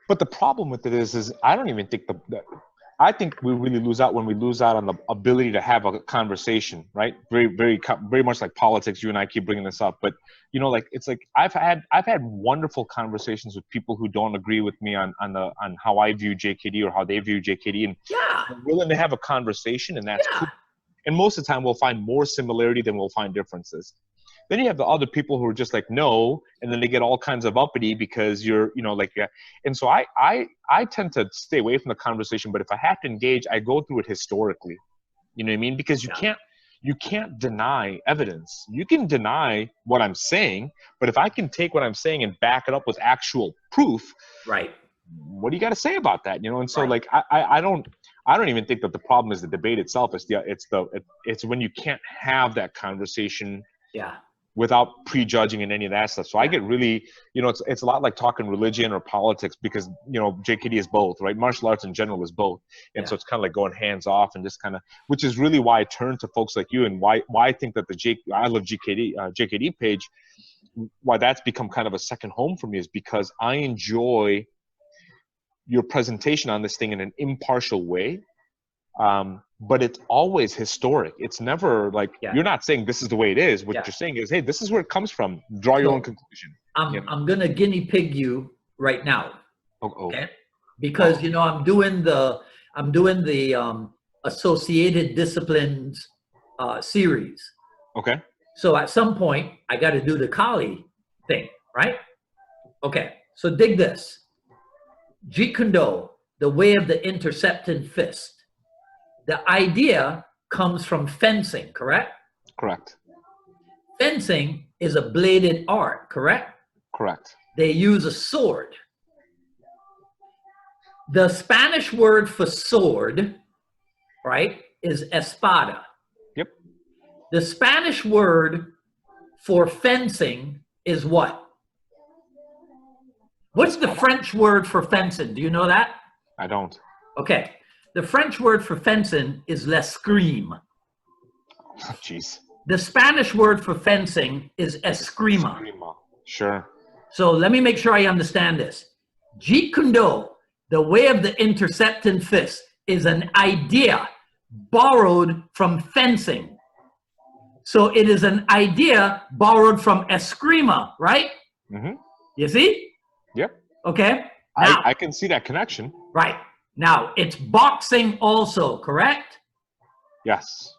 But the problem with it is I don't even think I think we really lose out when we lose out on the ability to have a conversation, right? Very much like politics. You and I keep bringing this up, but you know, like it's like I've had wonderful conversations with people who don't agree with me on how I view JKD or how they view JKD, and I'm willing to have a conversation, and that's cool. And most of the time, we'll find more similarity than we'll find differences. Then you have the other people who are just like, no, and then they get all kinds of uppity because you're, you know, like, and so I tend to stay away from the conversation, but if I have to engage, I go through it historically. You know what I mean? Because you can't deny evidence. You can deny what I'm saying, but if I can take what I'm saying and back it up with actual proof, right? What do you got to say about that? You know, and so like I don't even think that the problem is the debate itself. It's when you can't have that conversation. Yeah. Without prejudging and any of that stuff. So I get really, you know, it's a lot like talking religion or politics because, you know, JKD is both, right? Martial arts in general is both. And so it's kind of like going hands off and just kind of, which is really why I turn to folks like you and why I think that I love JKD page, why that's become kind of a second home for me is because I enjoy your presentation on this thing in an impartial way. But it's always historic. It's never like you're not saying this is the way it is. What you're saying is, hey, this is where it comes from. Draw your own conclusion. I'm gonna guinea pig you right now. Okay. Because you know I'm doing the associated disciplines series. Okay. So at some point I got to do the Kali thing, right? Okay. So dig this. Jeet Kune Do, the way of the intercepting fist. The idea comes from fencing, correct? Correct. Fencing is a bladed art, correct? Correct. They use a sword. The Spanish word for sword, right, is espada. Yep. The Spanish word for fencing is what? What's the French word for fencing? Do you know that? I don't. Okay. The French word for fencing is l'escrime. Jeez. The Spanish word for fencing is eskrima. Sure. So let me make sure I understand this. Jeet Kune Do, the way of the intercepting fist, is an idea borrowed from fencing. So it is an idea borrowed from eskrima, right? Mm-hmm. You see? Yep. Okay. Now, I can see that connection. Right. Now, it's boxing also, correct? Yes.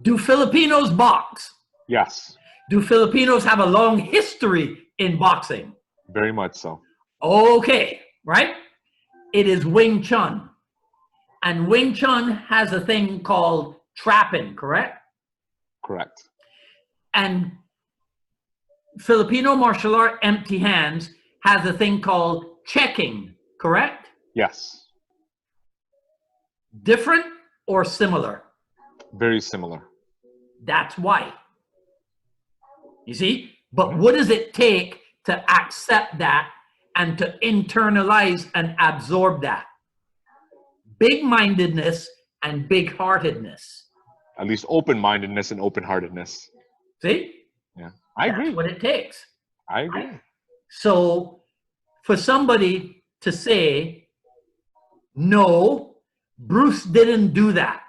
Do Filipinos box? Yes. Do Filipinos have a long history in boxing? Very much so. Okay, right? It is Wing Chun. And Wing Chun has a thing called trapping, correct? Correct. And Filipino martial art, empty hands, has a thing called checking, correct? Yes. Different or similar? Very similar. That's why. You see? But what does it take to accept that and to internalize and absorb that? Big-mindedness and big-heartedness. At least open-mindedness and open-heartedness. See? Yeah, I agree. That's what it takes. I agree. So for somebody to say, no, Bruce didn't do that.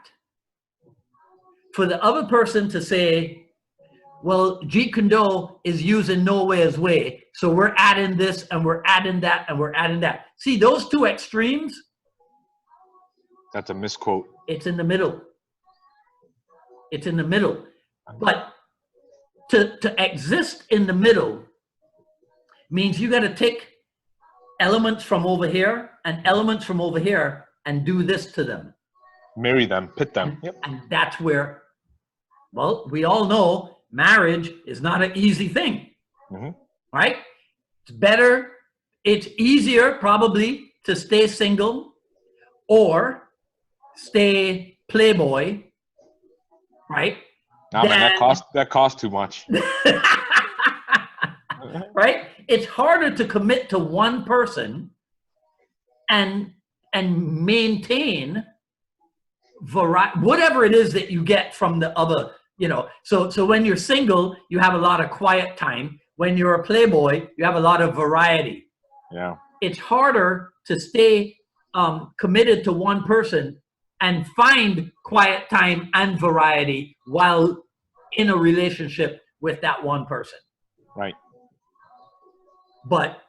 For the other person to say, well, Jeet Kune Do is using No Way's Way, so we're adding this and we're adding that and we're adding that. See, those two extremes? That's a misquote. It's in the middle. It's in the middle. But to exist in the middle means you got to take elements from over here and elements from over here and do this to them. Marry them, pit them. Yep. And that's where, well, we all know marriage is not an easy thing, right? It's better, it's easier probably to stay single or stay playboy, right? Nah, man, that costs too much. Right? It's harder to commit to one person and maintain whatever it is that you get from the other, you know. So when you're single, you have a lot of quiet time. When you're a playboy, you have a lot of variety. Yeah. It's harder to stay committed to one person and find quiet time and variety while in a relationship with that one person. Right. But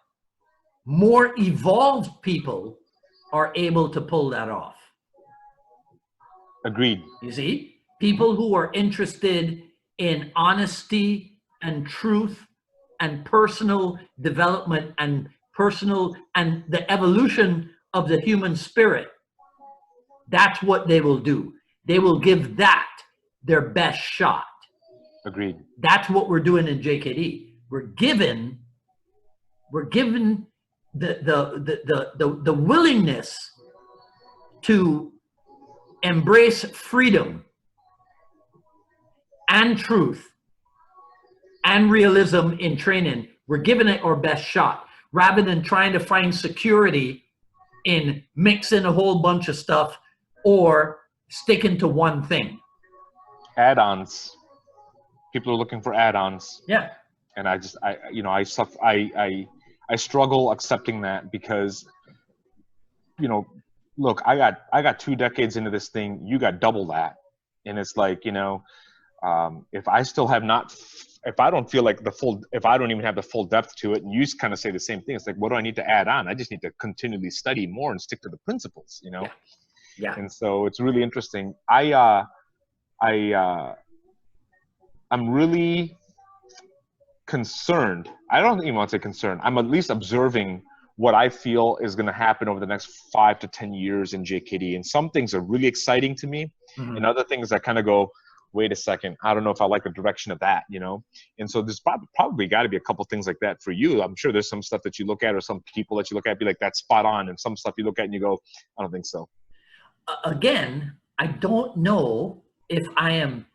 more evolved people are able to pull that off. Agreed. You see, people who are interested in honesty and truth and personal development and the evolution of the human spirit, that's what they will do. They will give that their best shot. Agreed. That's what we're doing in JKD. We're given the willingness to embrace freedom and truth and realism in training. We're giving it our best shot rather than trying to find security in mixing a whole bunch of stuff or sticking to one thing. Add-ons. People are looking for add-ons. Yeah. And I struggle accepting that because, you know, look, I got 2 decades into this thing. You got double that. And it's like, you know, if I don't feel like if I don't even have the full depth to it, and you kind of say the same thing, it's like, what do I need to add on? I just need to continually study more and stick to the principles, you know? Yeah. Yeah. And so it's really interesting. I'm really concerned. I don't even want to say concerned. I'm at least observing what I feel is going to happen over the next 5 to 10 years in JKD. And some things are really exciting to me. And other things I kind of go, wait a second, I don't know if I like the direction of that, you know? And so there's probably got to be a couple things like that for you. I'm sure there's some stuff that you look at or some people that you look at be like, that's spot on. And some stuff you look at and you go, I don't think so. Again, I don't know if I am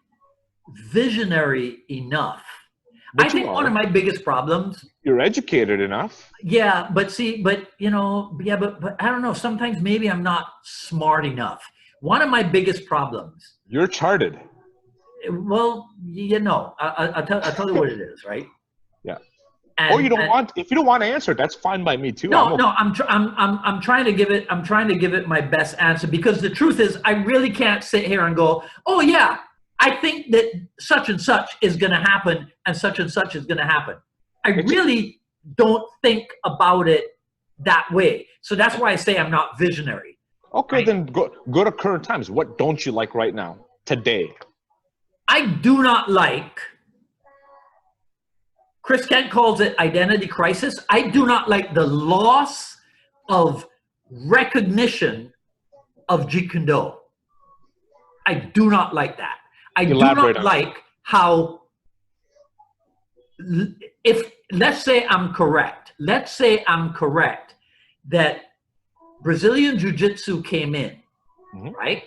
visionary enough. But I think one of my biggest problems. You're educated enough. Yeah, but you know, yeah, but I don't know. Sometimes maybe I'm not smart enough. One of my biggest problems. You're charted. Well, you know, I'll tell you what it is, right? Yeah. And, or you don't want. If you don't want to answer, that's fine by me too. No, I'm trying to give it. I'm trying to give it my best answer because the truth is, I really can't sit here and go, oh yeah, I think that such and such is going to happen and such is going to happen. I really don't think about it that way. So that's why I say I'm not visionary. Okay, right? Then go to current times. What don't you like right now, today? I do not like, Chris Kent calls it identity crisis. I do not like the loss of recognition of Jeet Kune Do. I do not like that. I do not like how, let's say I'm correct that Brazilian Jiu-Jitsu came in right?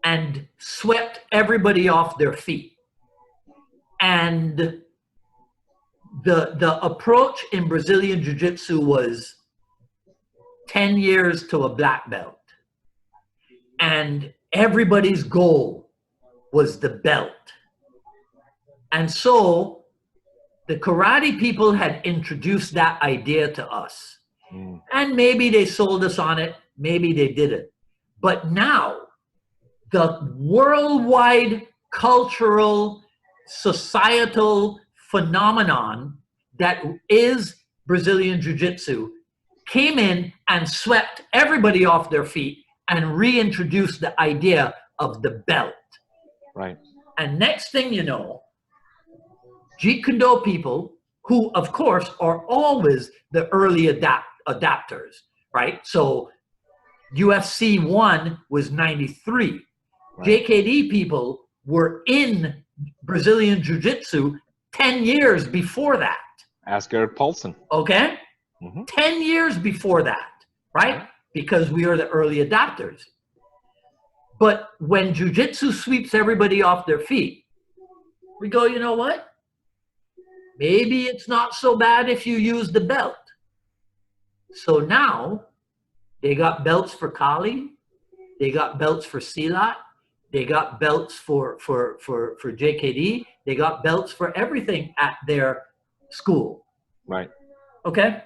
And swept everybody off their feet. And the approach in Brazilian Jiu-Jitsu was 10 years to a black belt. And everybody's goal was the belt. And so the karate people had introduced that idea to us. And maybe they sold us on it, maybe they didn't. But now, the worldwide cultural, societal phenomenon that is Brazilian Jiu-Jitsu came in and swept everybody off their feet and reintroduced the idea of the belt. Right. And next thing you know, Jeet Kune Do people, who of course are always the early adapters, right? So UFC 1 was 93. Right. JKD people were in Brazilian Jiu-Jitsu 10 years before that. Ask Eric Paulson. Okay? 10 years before that, right? Because we are the early adapters. But when Jiu-Jitsu sweeps everybody off their feet, we go, you know what? Maybe it's not so bad if you use the belt. So now they got belts for Kali, they got belts for Silat, they got belts for JKD, they got belts for everything at their school. Right. Okay?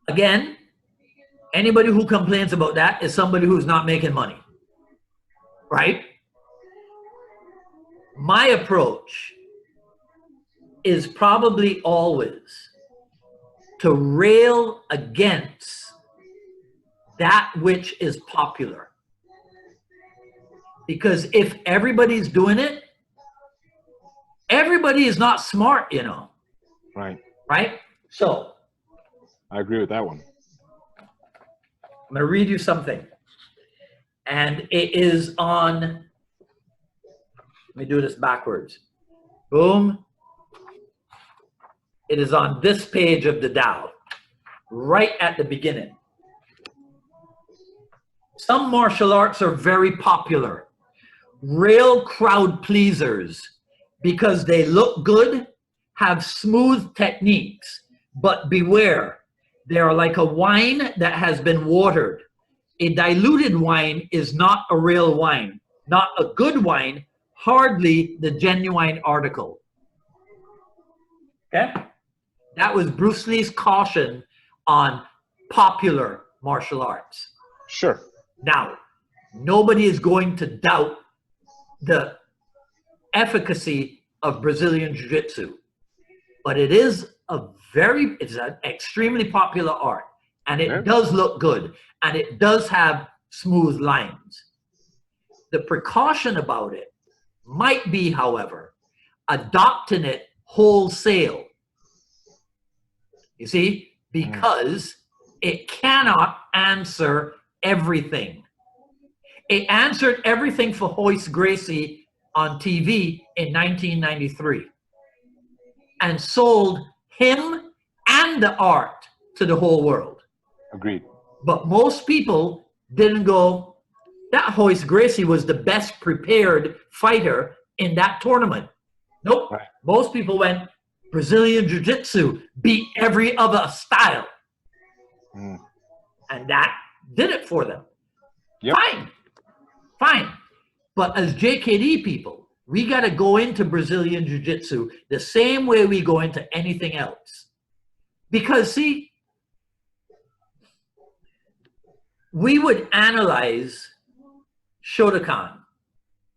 Again, anybody who complains about that is somebody who's not making money. Right? My approach is probably always to rail against that which is popular. Because if everybody's doing it, everybody is not smart, you know. Right. Right? So, I agree with that one. I'm going to read you something. And it is on, let me do this backwards. Boom. It is on this page of the Tao, right at the beginning. Some martial arts are very popular, real crowd pleasers, because they look good, have smooth techniques, but beware, they are like a wine that has been watered. A diluted wine is not a real wine, not a good wine, hardly the genuine article. Okay? That was Bruce Lee's caution on popular martial arts. Sure. Now, nobody is going to doubt the efficacy of Brazilian Jiu-Jitsu, but it is it's an extremely popular art, and it does look good, and it does have smooth lines. The precaution about it might be, however, adopting it wholesale. You see, because it cannot answer everything. It answered everything for Hoist Gracie on TV in 1993 and sold him and the art to the whole world. Agreed. But most people didn't go, that Hoist Gracie was the best prepared fighter in that tournament. Nope. Right. Most people went, Brazilian Jiu-Jitsu beat every other style. And that did it for them. Yep. Fine. But as JKD people, we got to go into Brazilian Jiu-Jitsu the same way we go into anything else. Because, see, we would analyze Shotokan.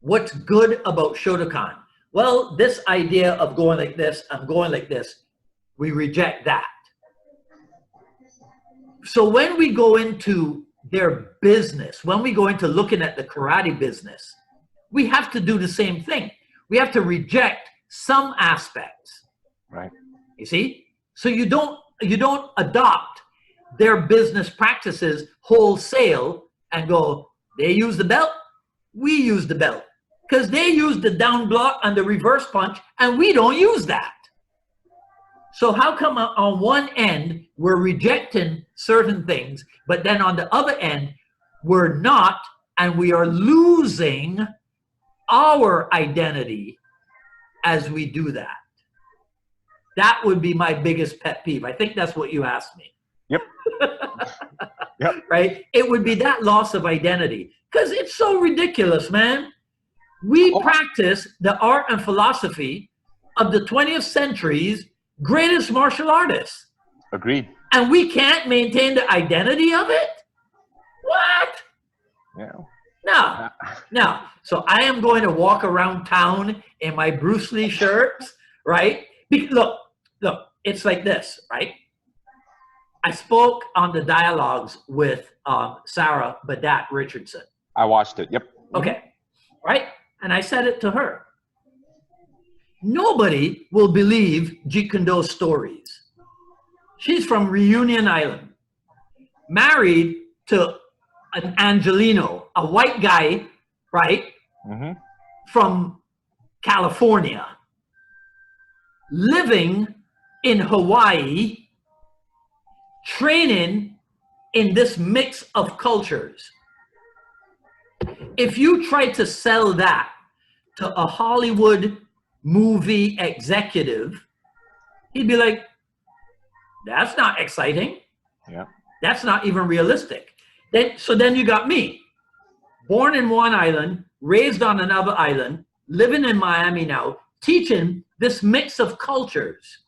What's good about Shotokan? Well, this idea of going like this, I'm going like this, we reject that. So when we go into their business, when we go into looking at the karate business, we have to do the same thing. We have to reject some aspects. Right. You see? So you don't adopt their business practices wholesale and go, they use the belt, we use the belt. Because they use the down block and the reverse punch, and we don't use that. So how come on one end we're rejecting certain things, but then on the other end we're not, and we are losing our identity as we do that? That would be my biggest pet peeve. I think that's what you asked me. Yep. Yep. Right? It would be that loss of identity, because it's so ridiculous, man. We practice the art and philosophy of the 20th century's greatest martial artists. Agreed. And we can't maintain the identity of it? What? Yeah. No. So I am going to walk around town in my Bruce Lee shirts, right? Look, it's like this, right? I spoke on the dialogues with Sarah Badat Richardson. I watched it. Yep. Okay. Right? And I said it to her. Nobody will believe Jeet Kune Do's stories. She's from Reunion Island, married to an Angelino, a white guy, right? Mm-hmm. From California, living in Hawaii, training in this mix of cultures. If you try to sell that to a Hollywood movie executive, he'd be like, that's not exciting. Yeah. That's not even realistic. So then you got me, born in one island, raised on another island, living in Miami now, teaching this mix of cultures.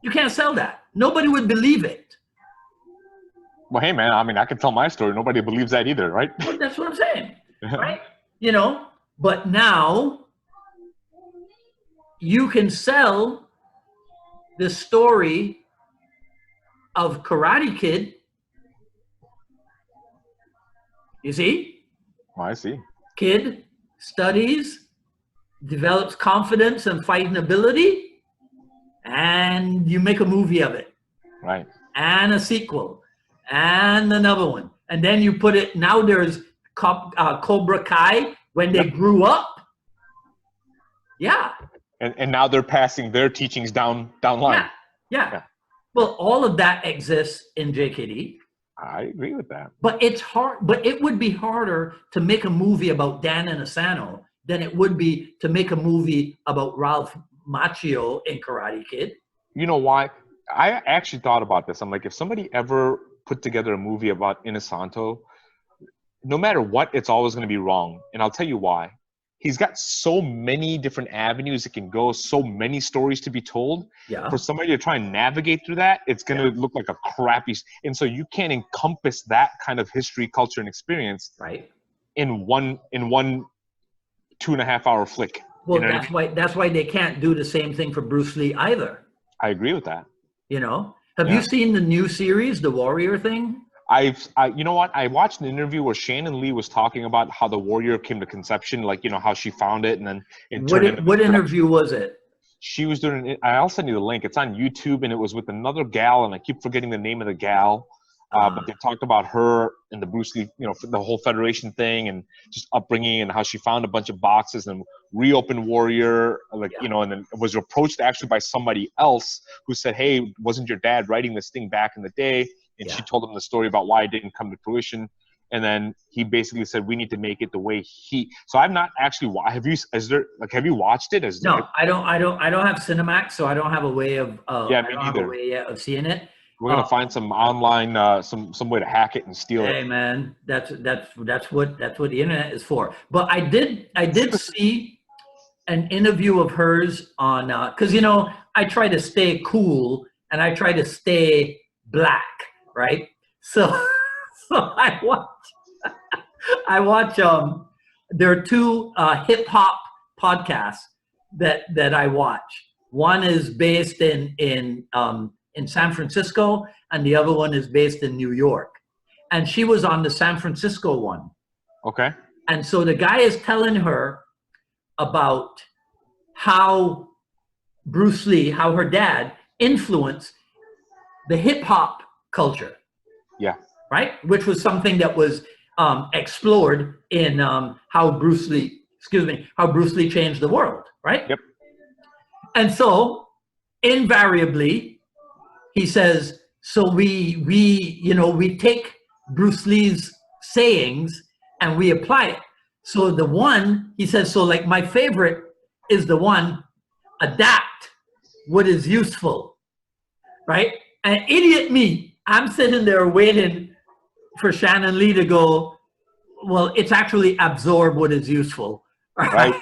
You can't sell that. Nobody would believe it. Well, hey, man, I mean, I can tell my story. Nobody believes that either, right? Well, that's what I'm saying, right? You know, but now you can sell the story of Karate Kid. You see? Oh, I see. Kid studies, develops confidence and fighting ability, and you make a movie of it. Right. And a sequel, and another one. And then you put it, now there's Cobra Kai, when they grew up. Yeah. And now they're passing their teachings down line. Yeah. Well, all of that exists in JKD. I agree with that. But it's hard, but it would be harder to make a movie about Dan Inosanto than it would be to make a movie about Ralph Macchio in Karate Kid. You know why? I actually thought about this. I'm like, if somebody ever put together a movie about Inosanto, no matter what, it's always going to be wrong. And I'll tell you why. He's got so many different avenues it can go, so many stories to be told. Yeah. For somebody to try and navigate through that, it's going to look like a crappy. And so you can't encompass that kind of history, culture, and experience in one 2.5 hour flick. Well, you know that's why they can't do the same thing for Bruce Lee either. I agree with that. You know, have you seen the new series, The Warrior thing? You know what? I watched an interview where Shannon Lee was talking about how the Warrior came to conception, like, you know, how she found it, and then it turned into what interview was it? She was doing it. I'll send you the link. It's on YouTube, and it was with another gal, and I keep forgetting the name of the gal. But they talked about her and the Bruce Lee, you know, the whole Federation thing, and just upbringing, and how she found a bunch of boxes and reopened Warrior, like, you know, and then was approached actually by somebody else who said, "Hey, wasn't your dad writing this thing back in the day?" And she told him the story about why it didn't come to fruition. And then he basically said, "We need to make it the way he." So I've not actually. Have you watched it? No, I don't have Cinemax, so I don't have a way of. Yeah, me neither. Have a way of seeing it. We're gonna find some online, some way to hack it and steal it. Hey man, that's what the internet is for. But I did see an interview of hers on because you know I try to stay cool and I try to stay black, right? So I watch there are two hip hop podcasts that I watch. One is based in San Francisco, and the other one is based in New York. And she was on the San Francisco one. Okay. And so the guy is telling her about how Bruce Lee, how her dad influenced the hip hop culture. Yeah. Right? Which was something that was explored in how Bruce Lee changed the world. Right? Yep. And so invariably, he says, so we take Bruce Lee's sayings and we apply it. So the one, he says, so like my favorite is the one, adapt what is useful, right? And idiot me, I'm sitting there waiting for Shannon Lee to go, well, it's actually absorb what is useful, right?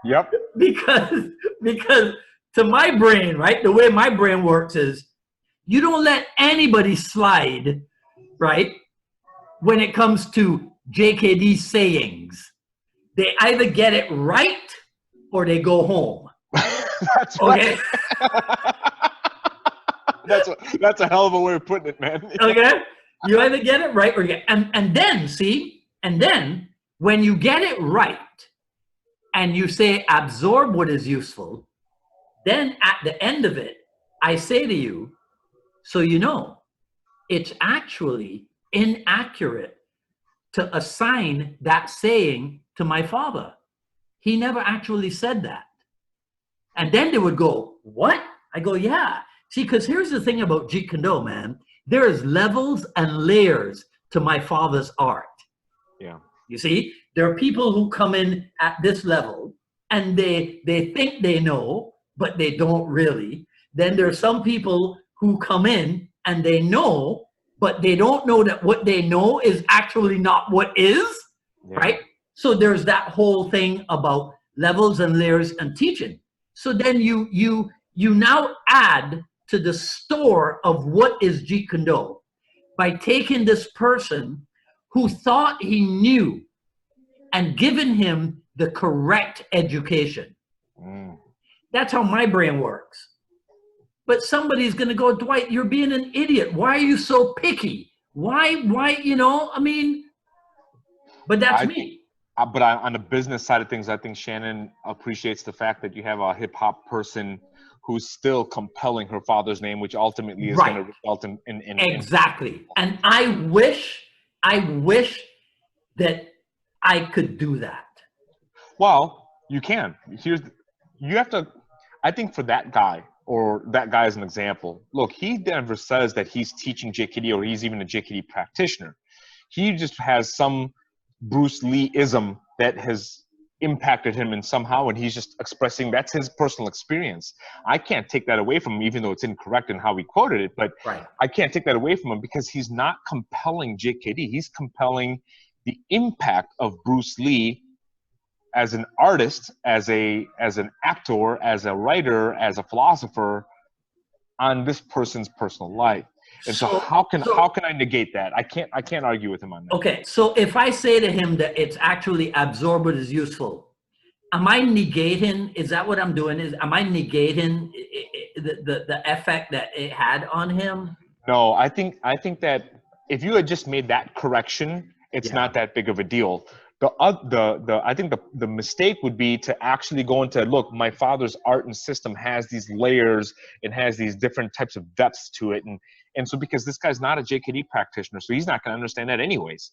Yep. because to my brain, right, the way my brain works is you don't let anybody slide, right, when it comes to JKD sayings. They either get it right or they go home. That's okay. That's a hell of a way of putting it, man. Okay, you either get it right or you get, and then when you get it right and you say absorb what is useful, then at the end of it, I say to you, so you know, it's actually inaccurate to assign that saying to my father. He never actually said that. And then they would go, what? I go, yeah. See, because here's the thing about Jeet Kune Do, man. There's levels and layers to my father's art. Yeah. You see, there are people who come in at this level and they think they know, but they don't really. Then there are some people who come in and they know, but they don't know that what they know is actually not what is, right? So there's that whole thing about levels and layers and teaching. So then you now add to the store of what is Jeet Kune Do by taking this person who thought he knew and giving him the correct education. That's how my brain works. But somebody's going to go, Dwight, you're being an idiot. Why are you so picky? Why, you know, I mean, but that's me. But on the business side of things, I think Shannon appreciates the fact that you have a hip hop person who's still compelling her father's name, which ultimately is going to result in exactly. And I wish that I could do that. Well, you can. You have to, I think for that guy, or that guy as an example, look, he never says that he's teaching JKD or he's even a JKD practitioner. He just has some Bruce Lee-ism that has impacted him in somehow, and he's just expressing that's his personal experience. I can't take that away from him, even though it's incorrect in how he quoted it, but I can't take that away from him because he's not compelling JKD. He's compelling the impact of Bruce Lee as an artist, as an actor, as a writer, as a philosopher on this person's personal life. And so how can I negate that? I can't argue with him on that. Okay, so if I say to him that it's actually absorb what is useful, am I negating? Is that what I'm doing? Am I negating the effect that it had on him? No, I think that if you had just made that correction, it's not that big of a deal. I think the mistake would be to actually go into, look, my father's art and system has these layers and has these different types of depths to it, and so because this guy's not a JKD practitioner, so he's not going to understand that anyways.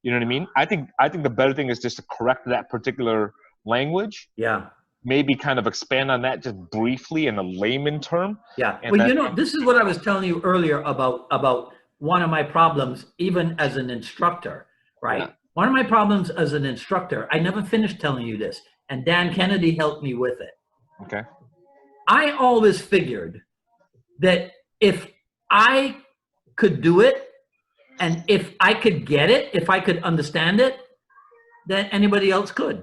You know what I mean? I think the better thing is just to correct that particular language. Yeah. Maybe kind of expand on that just briefly in a layman term. Yeah. Well, you know, this is what I was telling you earlier about one of my problems, even as an instructor, right? Yeah. One of my problems as an instructor, I never finished telling you this, and Dan Kennedy helped me with it. Okay. I always figured that if I could do it, and if I could get it, if I could understand it, then anybody else could.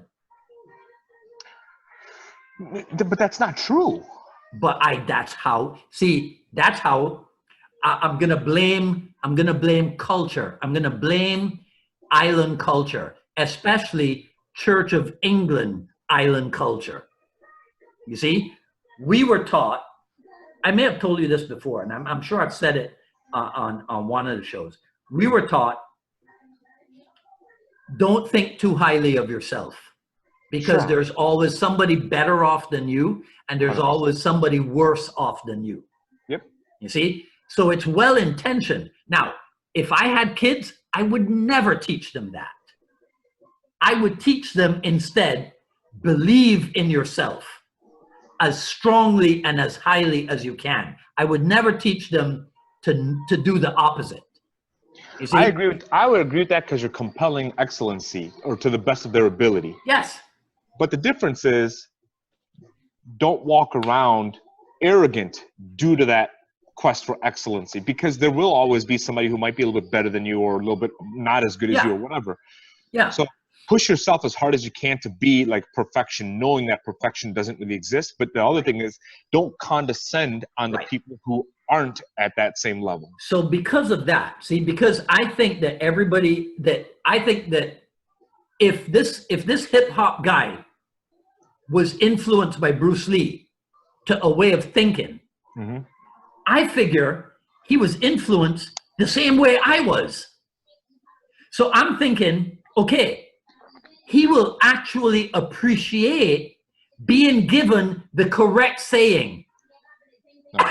But that's not true. But that's how I'm gonna blame culture. I'm gonna blame island culture, especially Church of England island culture. You see, we were taught, I may have told you this before, and I'm sure I've said it on one of the shows. We were taught, don't think too highly of yourself, because there's always somebody better off than you, and there's always somebody worse off than you. Yep. You see? So it's well-intentioned. Now, if I had kids, I would never teach them that. I would teach them instead, believe in yourself. as strongly and as highly as you can. I would never teach them to do the opposite. You see? I would agree with that because you're compelling excellency or to the best of their ability. Yes. But the difference is, don't walk around arrogant due to that quest for excellency, because there will always be somebody who might be a little bit better than you or a little bit not as good as you or whatever. Yeah. So push yourself as hard as you can to be like perfection, knowing that perfection doesn't really exist. But the other thing is, don't condescend on the people who aren't at that same level. So because of that, see, because I think that if this hip hop guy was influenced by Bruce Lee to a way of thinking, I figure he was influenced the same way I was. So I'm thinking, okay, he will actually appreciate being given the correct saying. No.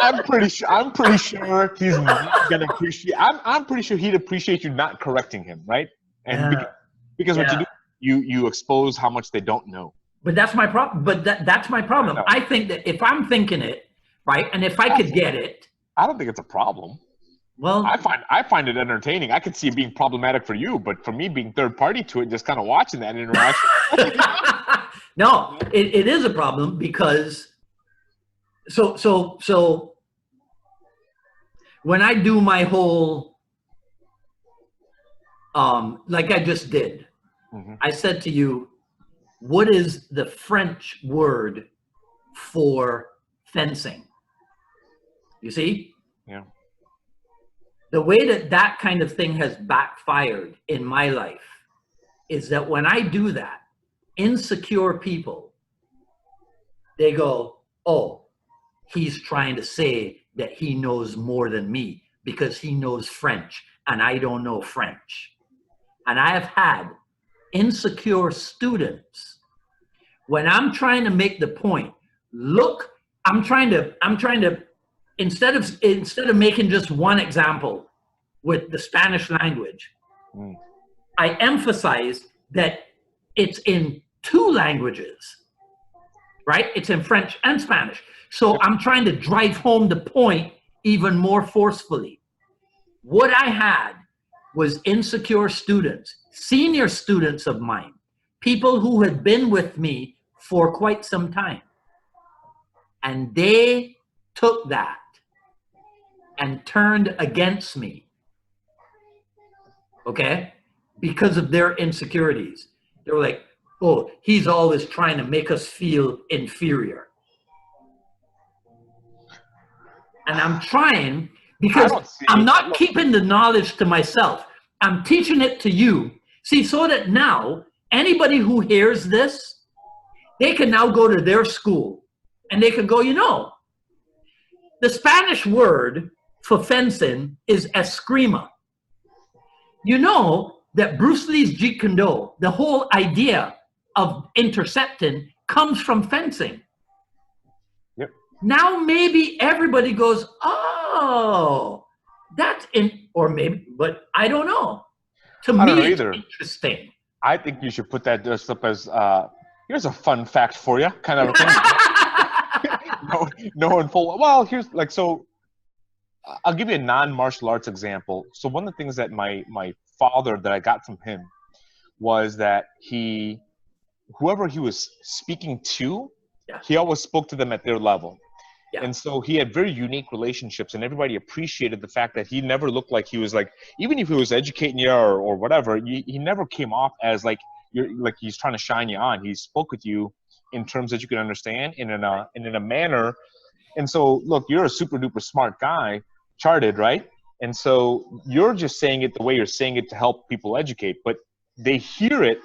I'm pretty sure he's not gonna appreciate. I'm pretty sure he'd appreciate you not correcting him, right? And because what you do, you expose how much they don't know. But that's my problem. But that's my problem. I think that if I'm thinking it, right, and if I could get it, I don't think it's a problem. Well, I find it entertaining. I could see it being problematic for you, but for me, being third party to it, just kind of watching that interaction. No, it is a problem because so when I do my whole like I just did, I said to you, what is the French word for fencing? You see? Yeah. The way that kind of thing has backfired in my life is that when I do that, insecure people, they go, oh, he's trying to say that he knows more than me because he knows French and I don't know French. And I have had insecure students, when I'm trying to make the point, look, I'm trying to instead of making just one example with the Spanish language, I emphasize that it's in two languages, right? It's in French and Spanish. So I'm trying to drive home the point even more forcefully. What I had was insecure students, senior students of mine, people who had been with me for quite some time. And they took that and turned against me, okay? Because of their insecurities. They were like, oh, he's always trying to make us feel inferior. And I'm trying, because I'm not keeping the knowledge to myself. I'm teaching it to you. See, so that now, anybody who hears this, they can now go to their school and they can go, you know, the Spanish word for fencing is eskrima. You know that Bruce Lee's Jeet Kune Do, the whole idea of intercepting comes from fencing. Yep. Now maybe everybody goes, oh, that's in, or maybe, but I don't know. To me, it's interesting. I think you should put that just up as, here's a fun fact for you, kind of a thing. Knowing full well, here's like, so I'll give you a non-martial arts example. So one of the things that my father, that I got from him, was that whoever he was speaking to, he always spoke to them at their level. Yeah. And so he had very unique relationships, and everybody appreciated the fact that he never looked like he was like, even if he was educating you or whatever, he never came off as like he's trying to shine you on. He spoke with you in terms that you could understand in a manner. And so, look, you're a super duper smart guy, charted, right? And so you're just saying it the way you're saying it to help people educate, but they hear it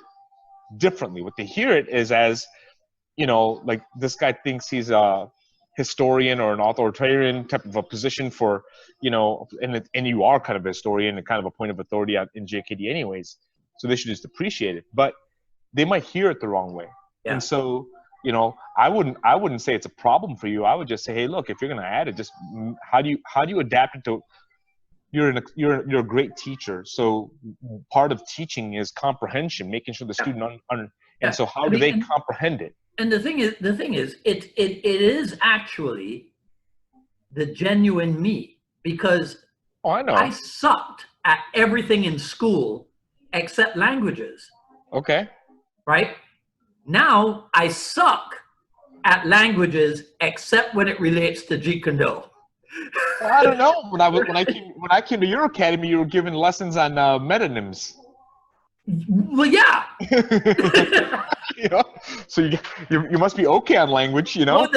differently. What they hear it is as, you know, like this guy thinks he's a historian or an authoritarian type of a position for, you know, and you are kind of a historian and kind of a point of authority in JKD anyways. So they should just appreciate it, but they might hear it the wrong way. Yeah. And so, you know, I wouldn't say it's a problem for you. I would just say, hey, look, if you're going to add it, just how do you adapt it to, you're a great teacher. So part of teaching is comprehension, making sure the student and so how do they comprehend it? And the thing is, it is actually the genuine me, because I know. I sucked at everything in school except languages. Okay. Right? Now I suck at languages except when it relates to Jeet Kune Do. Well, I don't know. When I came to your academy, you were giving lessons on metonyms. Well, yeah. You know, so you must be okay on language, you know,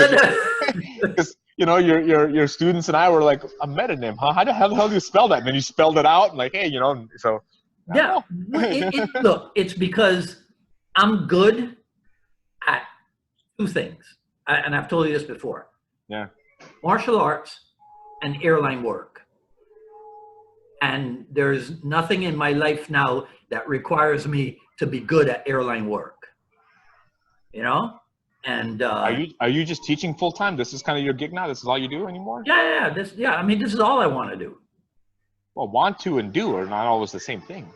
because you know your students and I were like, a metonym, huh? How the hell do you spell that? And then you spelled it out, and like, hey, you know, so yeah. Look, it's because I'm good at two things, and I've told you this before. Yeah. Martial arts and airline work. And there's nothing in my life now that requires me to be good at airline work. You know? And are you just teaching full time? This is kind of your gig now? This is all you do anymore? Yeah. I mean, this is all I want to do. Well, want to and do are not always the same thing.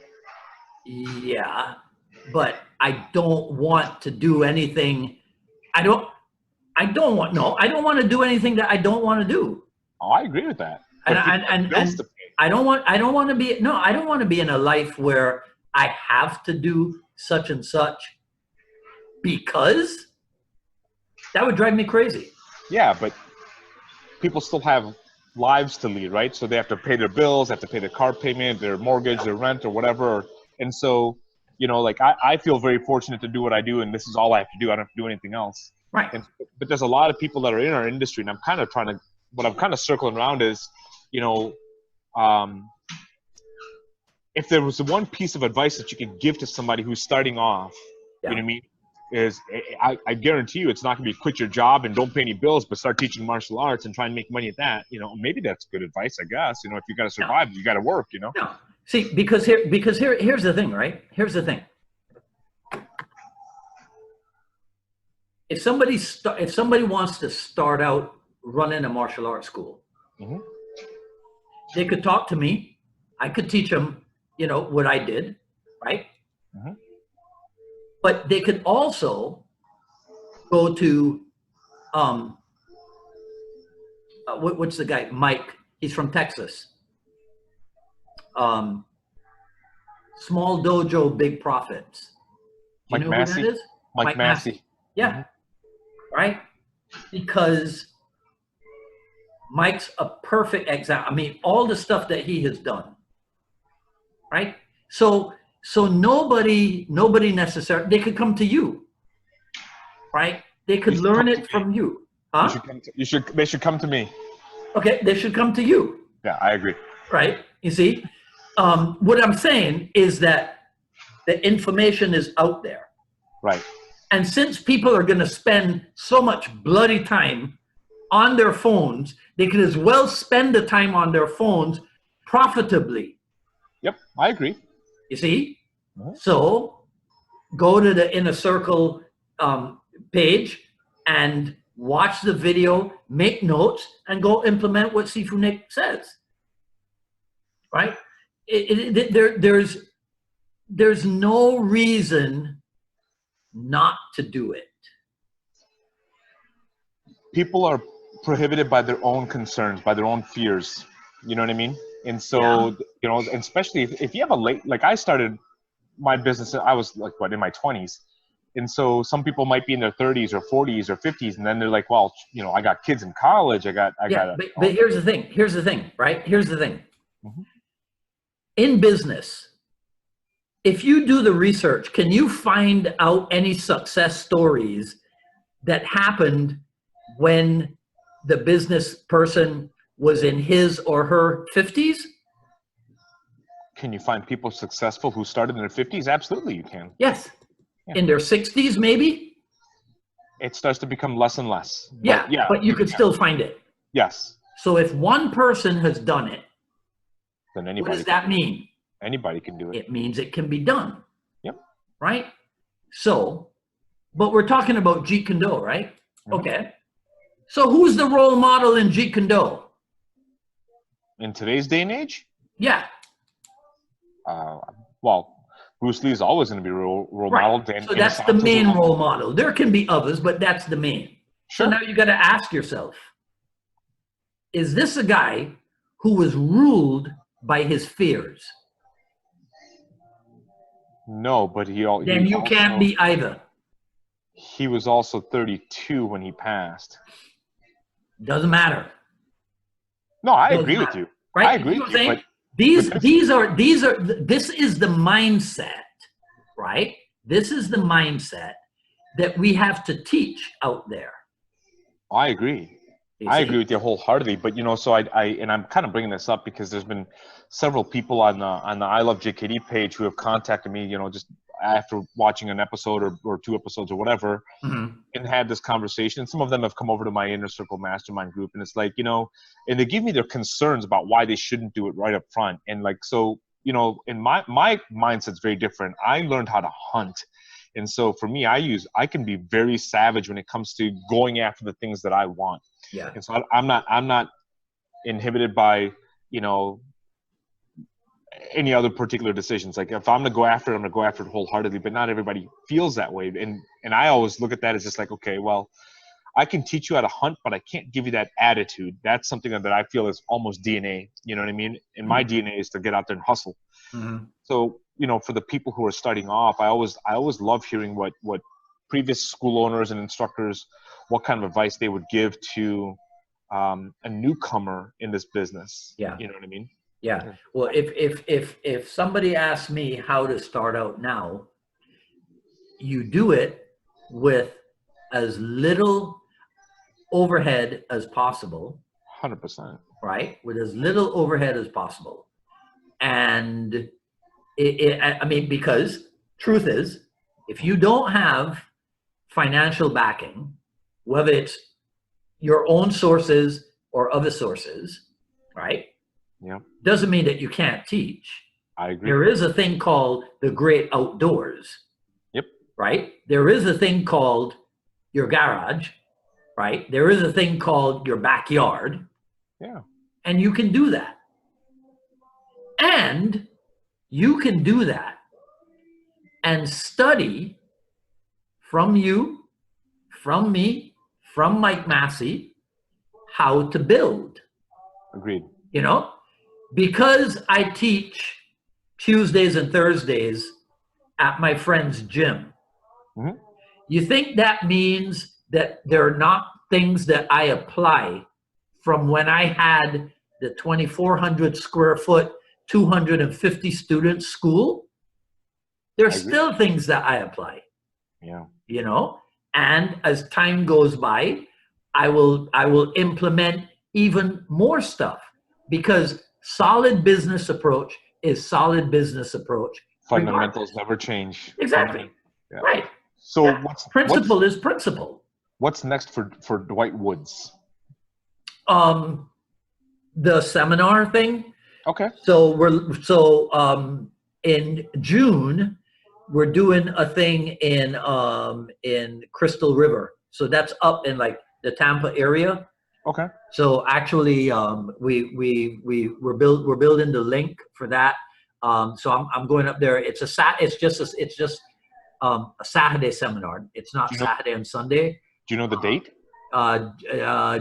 Yeah, but I don't want to do anything. I don't want to do anything that I don't want to do. Oh, I agree with that. And I don't want to be in a life where I have to do such and such, because that would drive me crazy. Yeah, but people still have lives to lead, right? So they have to pay their bills, have to pay their car payment, their mortgage, their rent, or whatever. And so, you know, like I feel very fortunate to do what I do, and this is all I have to do. I don't have to do anything else. Right. But there's a lot of people that are in our industry, and I'm kind of circling around is, you know, if there was one piece of advice that you could give to somebody who's starting off, you know what I mean, is I guarantee you it's not going to be quit your job and don't pay any bills, but start teaching martial arts and try and make money at that. You know, maybe that's good advice, I guess. You know, if you got to survive, you got to work, you know? No. See, because here's the thing, right? Here's the thing. If somebody wants to start out running a martial arts school, mm-hmm. they could talk to me. I could teach them, you know, what I did, right? Mm-hmm. But they could also go to, what's the guy? Mike. He's from Texas. Small Dojo, Big Profits. Do you know who that is? Mike Massey. Yeah. Mm-hmm. Right? Because Mike's a perfect example. I mean, all the stuff that he has done. Right? So nobody necessarily, they could come to you. Right? They could learn it from you. Huh? They should come to me. Okay, they should come to you. Yeah, I agree. Right? You see? What I'm saying is that the information is out there. Right. And since people are going to spend so much bloody time on their phones, they could as well spend the time on their phones profitably. Yep, I agree. You see? Mm-hmm. So go to the Inner Circle page and watch the video, make notes, and go implement what Sifu Nik says. Right? There's no reason not to do it. People are prohibited by their own concerns, by their own fears. You know what I mean? And so, you know, and especially if you have like I started my business, I was like, in my 20s. And so some people might be in their 30s or 40s or 50s. And then they're like, well, you know, I got kids in college. But here's the thing, right? Here's the thing. Mm-hmm. In business, if you do the research, can you find out any success stories that happened when the business person was in his or her 50s? Can you find people successful who started in their 50s? Absolutely, you can. Yes. Yeah. In their 60s, maybe? It starts to become less and less. But you could still find it. Yes. So if one person has done it, then anybody. What does that mean? Anybody can do it. It means it can be done. Yep. Right? So, but we're talking about Jeet Kune Do, right? Mm-hmm. Okay. So who's the role model in Jeet Kune Do? In today's day and age? Yeah. Well, Bruce Lee is always going to be a role model. Right. So that's the main role model. There can be others, but that's the main. Sure. So now you got to ask yourself, is this a guy who was ruled by his fears? No, but then you can't be either. He was also 32 when he passed. Doesn't matter. No, I agree with you. Right? I agree with you. But this is the mindset, right? This is the mindset that we have to teach out there. I agree. I agree with you wholeheartedly. But so and I'm kind of bringing this up because there's been several people on the I Love JKD page who have contacted me, just after watching an episode or 2 episodes or whatever, and had this conversation. Some of them have come over to my Inner Circle Mastermind group, and it's like, and they give me their concerns about why they shouldn't do it right up front. And like, so, in my mindset's very different. I learned how to hunt. And so for me, I can be very savage when it comes to going after the things that I want. Yeah. And so I'm not inhibited by, any other particular decisions. Like if I'm going to go after it, I'm going to go after it wholeheartedly, but not everybody feels that way. And I always look at that as just like, okay, well, I can teach you how to hunt, but I can't give you that attitude. That's something that I feel is almost DNA. You know what I mean? And my DNA is to get out there and hustle. So, for the people who are starting off, I always love hearing what previous school owners and instructors, what kind of advice they would give to a newcomer in this business. Yeah. You know what I mean? Yeah. Well, if somebody asks me how to start out now, you do it with as little overhead as possible. 100%. Right? With as little overhead as possible. And because truth is, if you don't have financial backing, whether it's your own sources or other sources, right? Yeah. Doesn't mean that you can't teach. I agree. There is a thing called the great outdoors. Yep. Right? There is a thing called your garage, right? There is a thing called your backyard. Yeah. And you can do that. And you can do that and study from you, from me, from Mike Massey, how to build. Agreed. Because I teach Tuesdays and Thursdays at my friend's gym. You think that means that there are not things that I apply from when I had the 2,400 square foot, 250 student school? There's still things that I apply. Yeah. And as time goes by, I will implement even more stuff, because solid business approach is solid business approach. Fundamentals never change. Exactly. Yeah. Right. So principle is principle. What's next for Dwight Woods? The seminar thing. Okay. So in June we're doing a thing in Crystal River. So that's up in like the Tampa area. Okay. So actually we're building the link for that. So I'm going up there. It's just a Saturday seminar. It's not Saturday and Sunday. Do you know the date?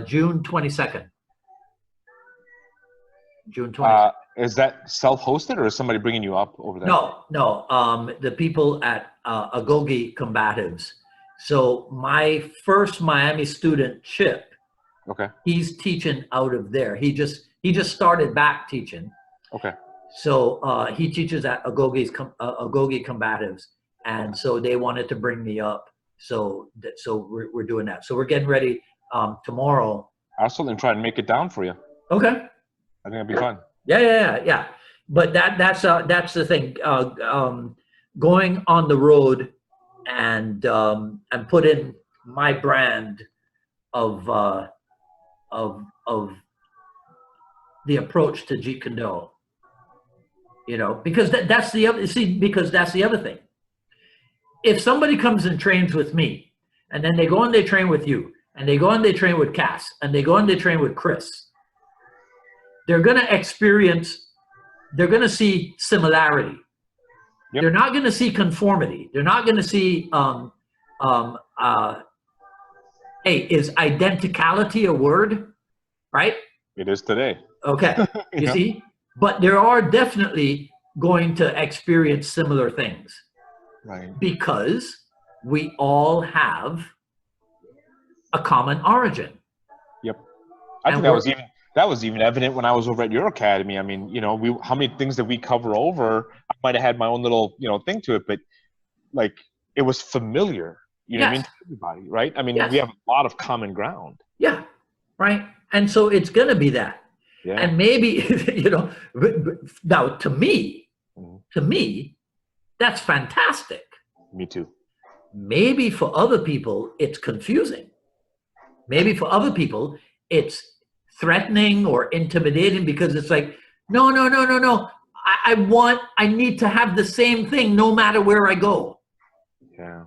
June 22nd. June 22nd. Is that self-hosted, or is somebody bringing you up over there? No. The people at Agoge Combatives. So my first Miami student, Chip, okay, he's teaching out of there. He just started back teaching. Okay. So he teaches at Agoge Combatives, and so they wanted to bring me up. So we're doing that. So we're getting ready tomorrow. I'll certainly try and make it down for you. Okay. I think it'd be fun. Yeah. But that's the thing. Going on the road and put in my brand of the approach to Jeet Kune Do. Because that's the other thing. If somebody comes and trains with me, and then they go and they train with you, and they go and they train with Cass, and they go and they train with Chris, they're going to experience they're going to see similarity. Yep. They're not going to see conformity. They're not going to see, hey, is identicality a word? Right? It is today. Okay. You Yeah. see? But there are definitely going to experience similar things. Right. Because we all have a common origin. Yep. I think that was even evident when I was over at your academy. I mean, how many things did we cover over? I might have had my own little, thing to it, but like it was familiar. You know what I mean? To everybody, right? I mean, we have a lot of common ground. Yeah. Right. And so it's going to be that. Yeah. And maybe, now to me, that's fantastic. Me too. Maybe for other people, it's confusing. Maybe for other people, it's threatening or intimidating because it's like, no. I need to have the same thing no matter where I go. Yeah.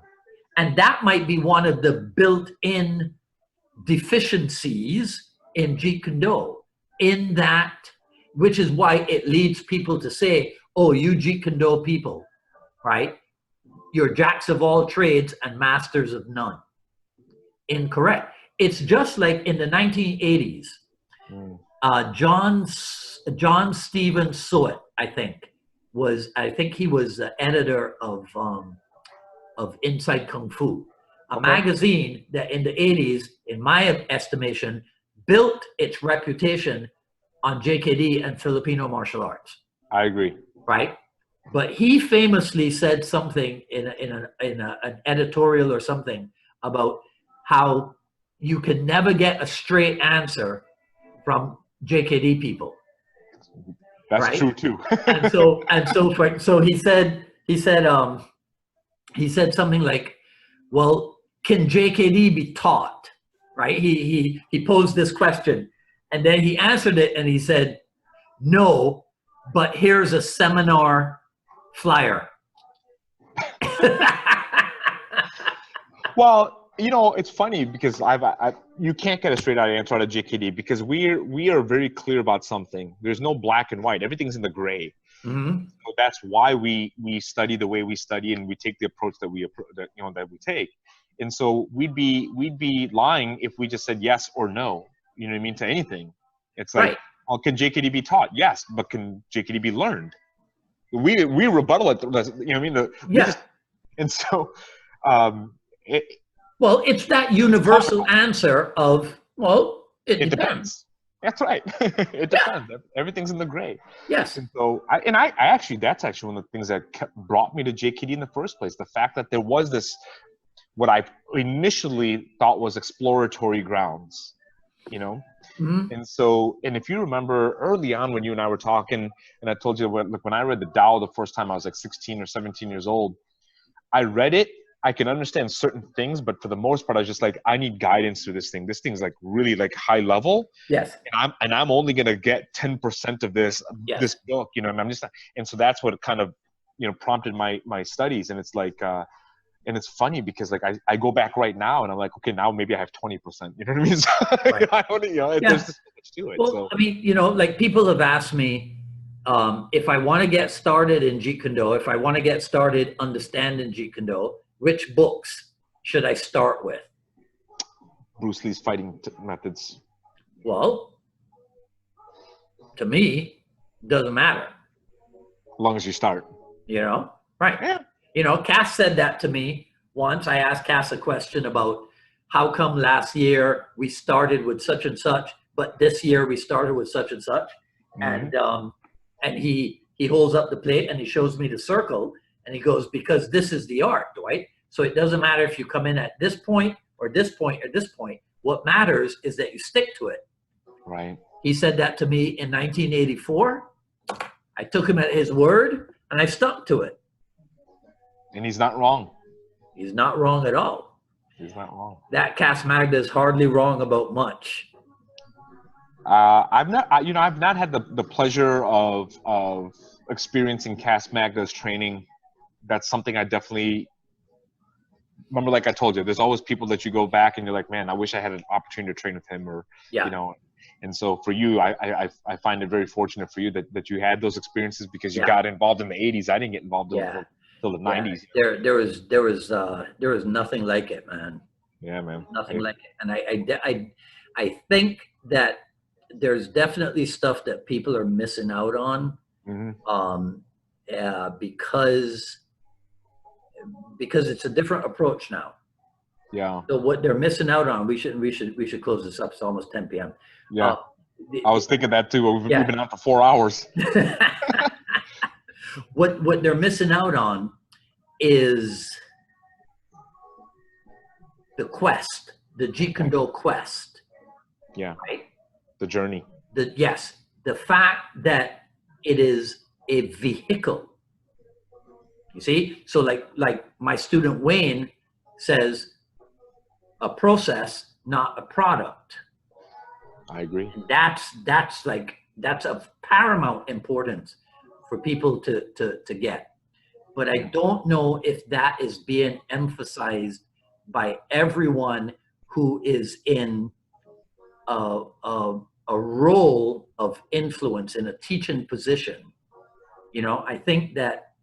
And that might be one of the built-in deficiencies in Jeet Kune Do, in that, which is why it leads people to say, oh, you Jeet Kune Do people, right? You're jacks of all trades and masters of none. Incorrect. It's just like in the 1980s, John Stephen Soot, I think he was the editor of Inside Kung Fu, a magazine that in the 80s, in my estimation, built its reputation on JKD and Filipino martial arts. I agree. Right? But he famously said something in an editorial or something about how you can never get a straight answer from JKD people. That's true too. so he said something like, well, can JKD be taught? Right? He posed this question, and then he answered it, and he said, no, but here's a seminar flyer. Well, it's funny because you can't get a straight out answer out of JKD because we are very clear about something. There's no black and white. Everything's in the gray. Mm-hmm. So that's why we study the way we study and we take the approach that we take. And so we'd be lying if we just said yes or no. You know what I mean, to anything. It's like, well, can JKD be taught? Yes, but can JKD be learned? We rebuttal it. You know what I mean? And so, well, it's that universal answer of, well, it depends. That's right. It depends. Everything's in the gray. Yes. And so, I actually, that's actually one of the things that brought me to JKD in the first place. The fact that there was this, what I initially thought was exploratory grounds, Mm-hmm. And so, and if you remember early on when you and I were talking, and I told you, when I read the Tao the first time, I was like 16 or 17 years old. I read it. I can understand certain things, but for the most part, I was just like, I need guidance through this thing. This thing's like really like high level. Yes. And I'm only gonna get 10% of this book, and I'm just, and so that's what kind of, prompted my studies. And it's like, and it's funny because like I go back right now and I'm like, okay, now maybe I have 20%. You know what I mean? So, there's just so much to it. Well, so. I mean, like people have asked me if I want to get started in Jeet Kune Do, if I want to get started understanding Jeet Kune Do, which books should I start with? Bruce Lee's fighting methods. Well, to me, doesn't matter. As long as you start. Right. Yeah. Cass said that to me once. I asked Cass a question about how come last year we started with such and such, but this year we started with such and such. Mm-hmm. And he holds up the plate and he shows me the circle and he goes, because this is the art, Dwight. So it doesn't matter if you come in at this point or this point or this point. What matters is that you stick to it. Right. He said that to me in 1984. I took him at his word and I stuck to it. And he's not wrong. He's not wrong at all. He's not wrong. That Cass Magda is hardly wrong about much. I've not had the pleasure of experiencing Cass Magda's training. That's something I definitely remember. Like I told you, there's always people that you go back and you're like, man, I wish I had an opportunity to train with him, or And so for you, I find it very fortunate for you that you had those experiences because you Yeah. got involved in the 80s. I didn't get involved until the 90s. There was nothing like it, man. Yeah, man. Nothing like it. And I think that there's definitely stuff that people are missing out on, because it's a different approach now. Yeah. So what they're missing out on, we should close this up. It's almost 10 p.m. Yeah. I was thinking that too. We've been out for 4 hours. What they're missing out on is the quest, the Jeet Kune Do quest. Yeah. Right? The journey. The fact that it is a vehicle. You see? So like my student Wayne says, a process, not a product. I agree. That's of paramount importance for people to get. But I don't know if that is being emphasized by everyone who is in a role of influence in a teaching position. You know, I think that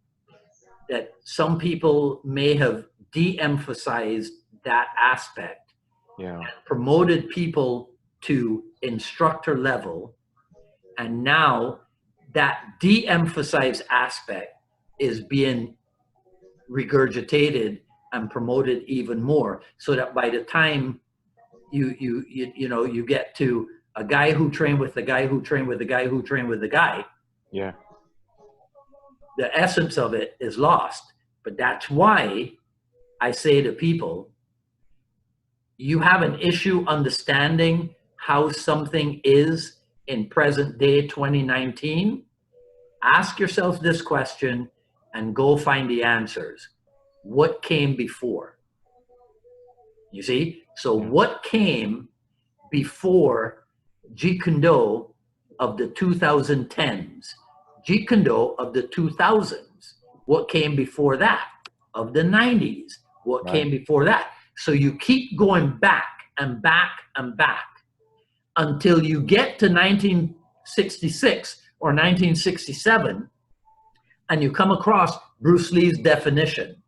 some people may have de-emphasized that aspect, and promoted people to instructor level, and now that de-emphasized aspect is being regurgitated and promoted even more, so that by the time you get to a guy who trained with the guy who trained with the guy who trained with the guy, the essence of it is lost. But that's why I say to people, you have an issue understanding how something is in present day 2019, ask yourself this question and go find the answers. What came before? You see? So what came before Jeet Kune Do of the 2010s? Jeet Kune Do of the 2000s. What came before that? Of the 90s. What came before that? So you keep going back and back and back until you get to 1966 or 1967 and you come across Bruce Lee's definition,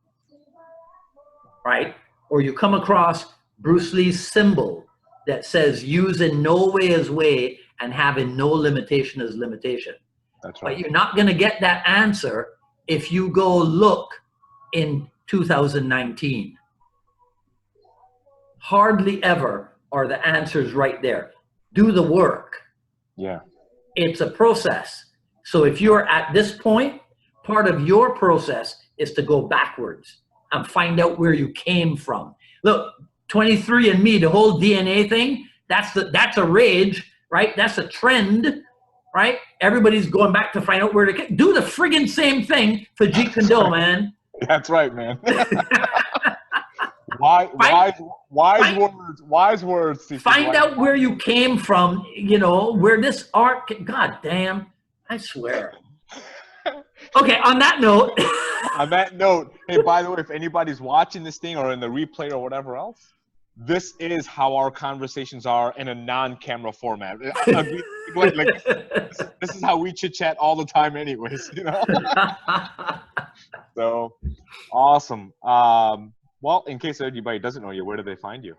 right? Or you come across Bruce Lee's symbol that says use in no way as way and having no limitation as limitation. That's right. But you're not going to get that answer if you go look in 2019. Hardly ever are the answers right there. Do the work. Yeah. It's a process. So if you're at this point, part of your process is to go backwards and find out where you came from. Look, 23andMe, the whole DNA thing, that's a rage, right? That's a trend, right? Everybody's going back to find out where to do the friggin' same thing for Jeet Kune Do, man. That's right, man. Wise words. Find out where you came from, you know, where this art, God damn, I swear. Okay, on that note. On that note, hey, by the way, if anybody's watching this thing or in the replay or whatever else, this is how our conversations are in a non-camera format. This is how we chit-chat all the time anyways, you know? So, awesome. Well, in case anybody doesn't know you, where do they find you?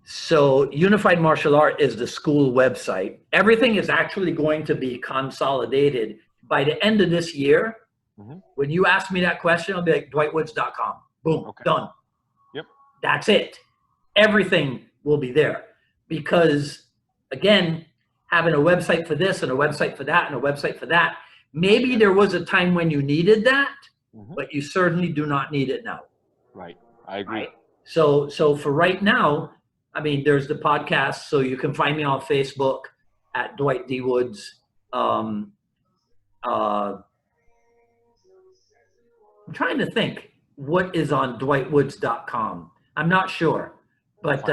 So Unified Martial Art is the school website. Everything is actually going to be consolidated by the end of this year. When you ask me that question, I'll be like, dwightwoods.com. Boom, done. Yep. That's it. Everything will be there. Because, again, having a website for this and a website for that and a website for that, maybe there was a time when you needed that, but you certainly do not need it now. Right. I agree. Right? So for right now, I mean, there's the podcast, so you can find me on Facebook at Dwight D. Woods. I'm trying to think what is on dwightwoods.com. I'm not sure, but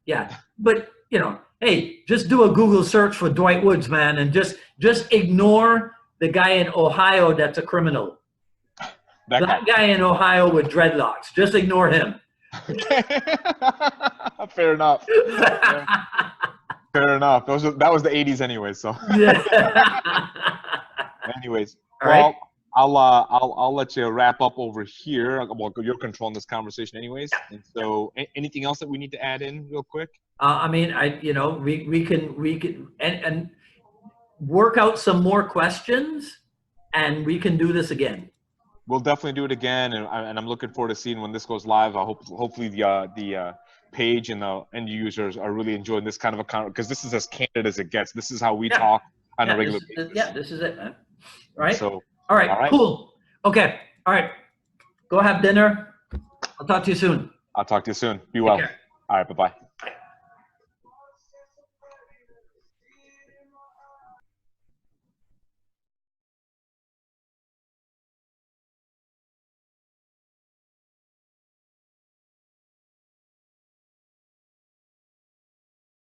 yeah, but you know, hey, just do a Google search for Dwight Woods, man, and just ignore the guy in Ohio that's a criminal. That guy in Ohio with dreadlocks. Just ignore him. Okay. Fair enough. Fair enough. That was the 80s anyway. So, Yeah. anyways, All well, right. I'll let you wrap up over here. Well, you're controlling this conversation anyways. And so, anything else that we need to add in real quick? I mean, we can and work out some more questions, and we can do this again. We'll definitely do it again, and I'm looking forward to seeing when this goes live. Hopefully the page and the end users are really enjoying this kind of a conversation, because this is as candid as it gets. This is how we talk on a regular basis. Yeah, this is it, man. Right. So, all right, cool. Okay. All right. Go have dinner. I'll talk to you soon. I'll talk to you soon. Be well. All right. Bye-bye.